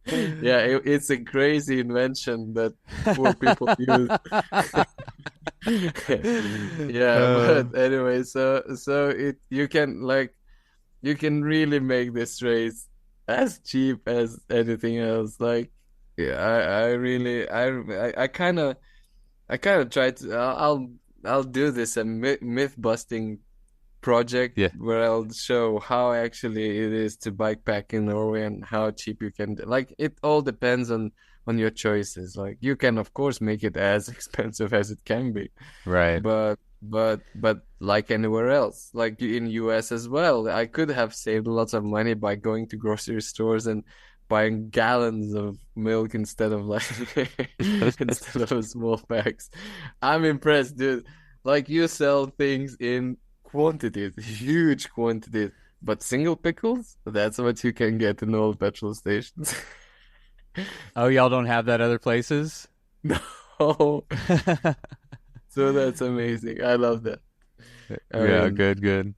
Yeah, it's a crazy invention that poor people use. Yeah, Uh, but anyway, so it you can really make this race as cheap as anything else. Like, yeah, I really I kind of try to I'll do this a myth busting project yeah, where I'll show how actually it is to bike pack in Norway and how cheap you can like it all depends on your choices. Like you can of course make it as expensive as it can be, right. but like anywhere else, like in US as well, I could have saved lots of money by going to grocery stores and buying gallons of milk instead of like instead of small packs. I'm impressed, dude. Like you sell things in quantities, huge quantities, but single pickles, that's what you can get in all petrol stations. Oh, y'all don't have that other places? No. So that's amazing. I love that. I Yeah, mean, good, good.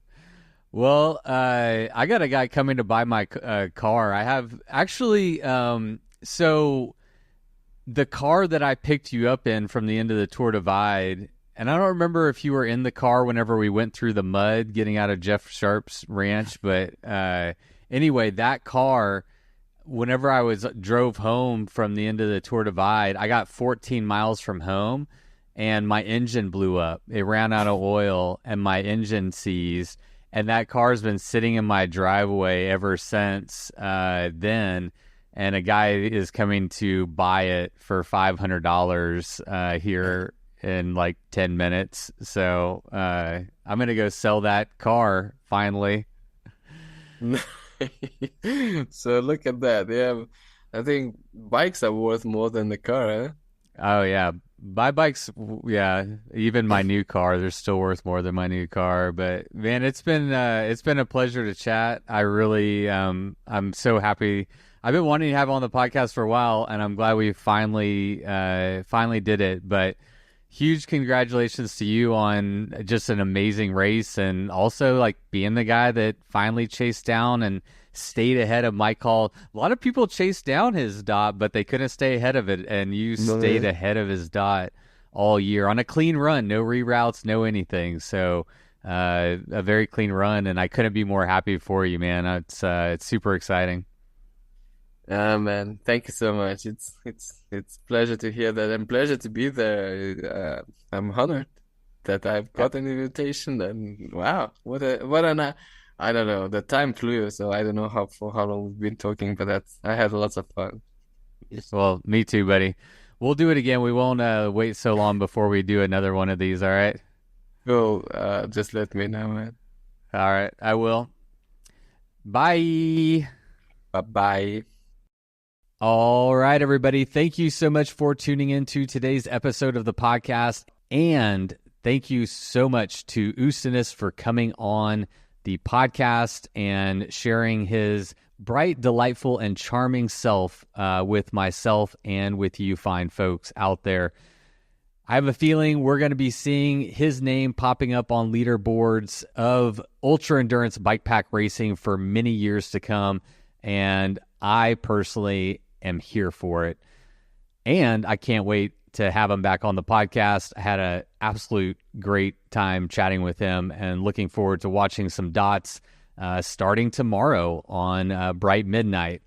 Well, I got a guy coming to buy my car. I have actually, so the car that I picked you up in from the end of the Tour Divide, and I don't remember if you were in the car whenever we went through the mud getting out of Jeff Sharp's ranch, but anyway, that car, whenever I drove home from the end of the Tour Divide, I got 14 miles from home, and my engine blew up. It ran out of oil, and my engine seized. And that car's been sitting in my driveway ever since then. And a guy is coming to buy it for $500 here in like 10 minutes. So I'm going to go sell that car finally. so look at that. Yeah, I think bikes are worth more than the car, huh? Oh, yeah. My bikes, yeah, even my new car, they're still worth more than my new car. But man, it's been a pleasure to chat. I really I'm so happy. I've been wanting to have on the podcast for a while, and I'm glad we finally did it. But huge congratulations to you on just an amazing race, and also like being the guy that finally chased down and stayed ahead of Michael. A lot of people chased down his dot, but they couldn't stay ahead of it, and you No, stayed ahead of his dot all year on a clean run, no reroutes, no anything. So a very clean run, and I couldn't be more happy for you, man. It's super exciting. man, thank you so much. It's pleasure to hear that and pleasure to be there. I'm honored that I've got an invitation and wow, what an I don't know. The time flew, so I don't know how long we've been talking, but I had lots of fun. Well, me too, buddy. We'll do it again. We won't wait so long before we do another one of these. All right. Cool. Just let me know, man. All right. I will. Bye. Bye bye. All right, everybody. Thank you so much for tuning into today's episode of the podcast. And thank you so much to Jusinas for coming on the podcast and sharing his bright, delightful, and charming self with myself and with you fine folks out there. I have a feeling we're going to be seeing his name popping up on leaderboards of ultra endurance bike pack racing for many years to come. And I personally am here for it. And I can't wait to have him back on the podcast. I had an absolute great time chatting with him and looking forward to watching some dots starting tomorrow on bright midnight.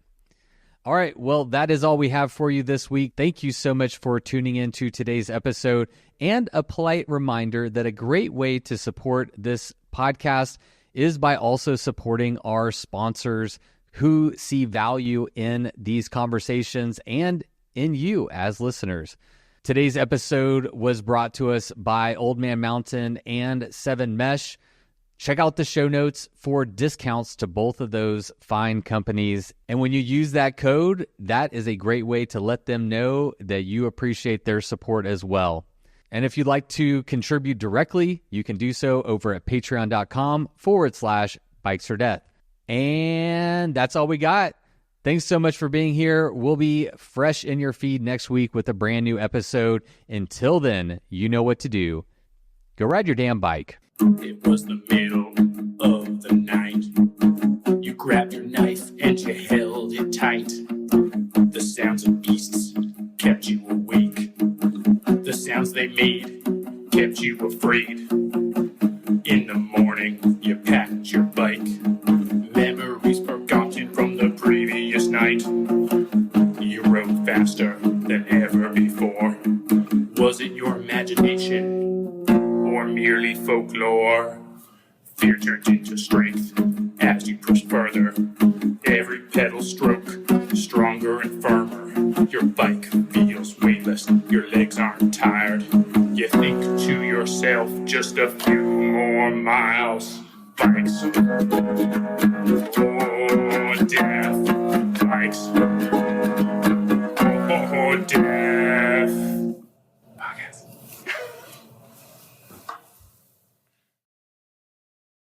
All right, well, that is all we have for you this week. Thank you so much for tuning into today's episode. And a polite reminder that a great way to support this podcast is by also supporting our sponsors who see value in these conversations and in you as listeners. Today's episode was brought to us by Old Man Mountain and 7 Mesh. Check out the show notes for discounts to both of those fine companies. And when you use that code, that is a great way to let them know that you appreciate their support as well. And if you'd like to contribute directly, you can do so over at patreon.com/bikesfordeath. And that's all we got. Thanks so much for being here. We'll be fresh in your feed next week with a brand new episode. Until then, you know what to do. Go ride your damn bike. It was the middle of the night. You grabbed your knife and you held it tight. The sounds of beasts kept you awake. The sounds they made kept you afraid. In the morning, you packed your bike. Memories forgotten from the previous night. You rode faster than ever before. Was it your imagination? Or merely folklore? Fear turned into strength as you pushed further. Every pedal stroke, stronger and firmer. Your bike feels weightless, your legs aren't tired. You think to yourself, just a few more miles. Bikes for death, bikes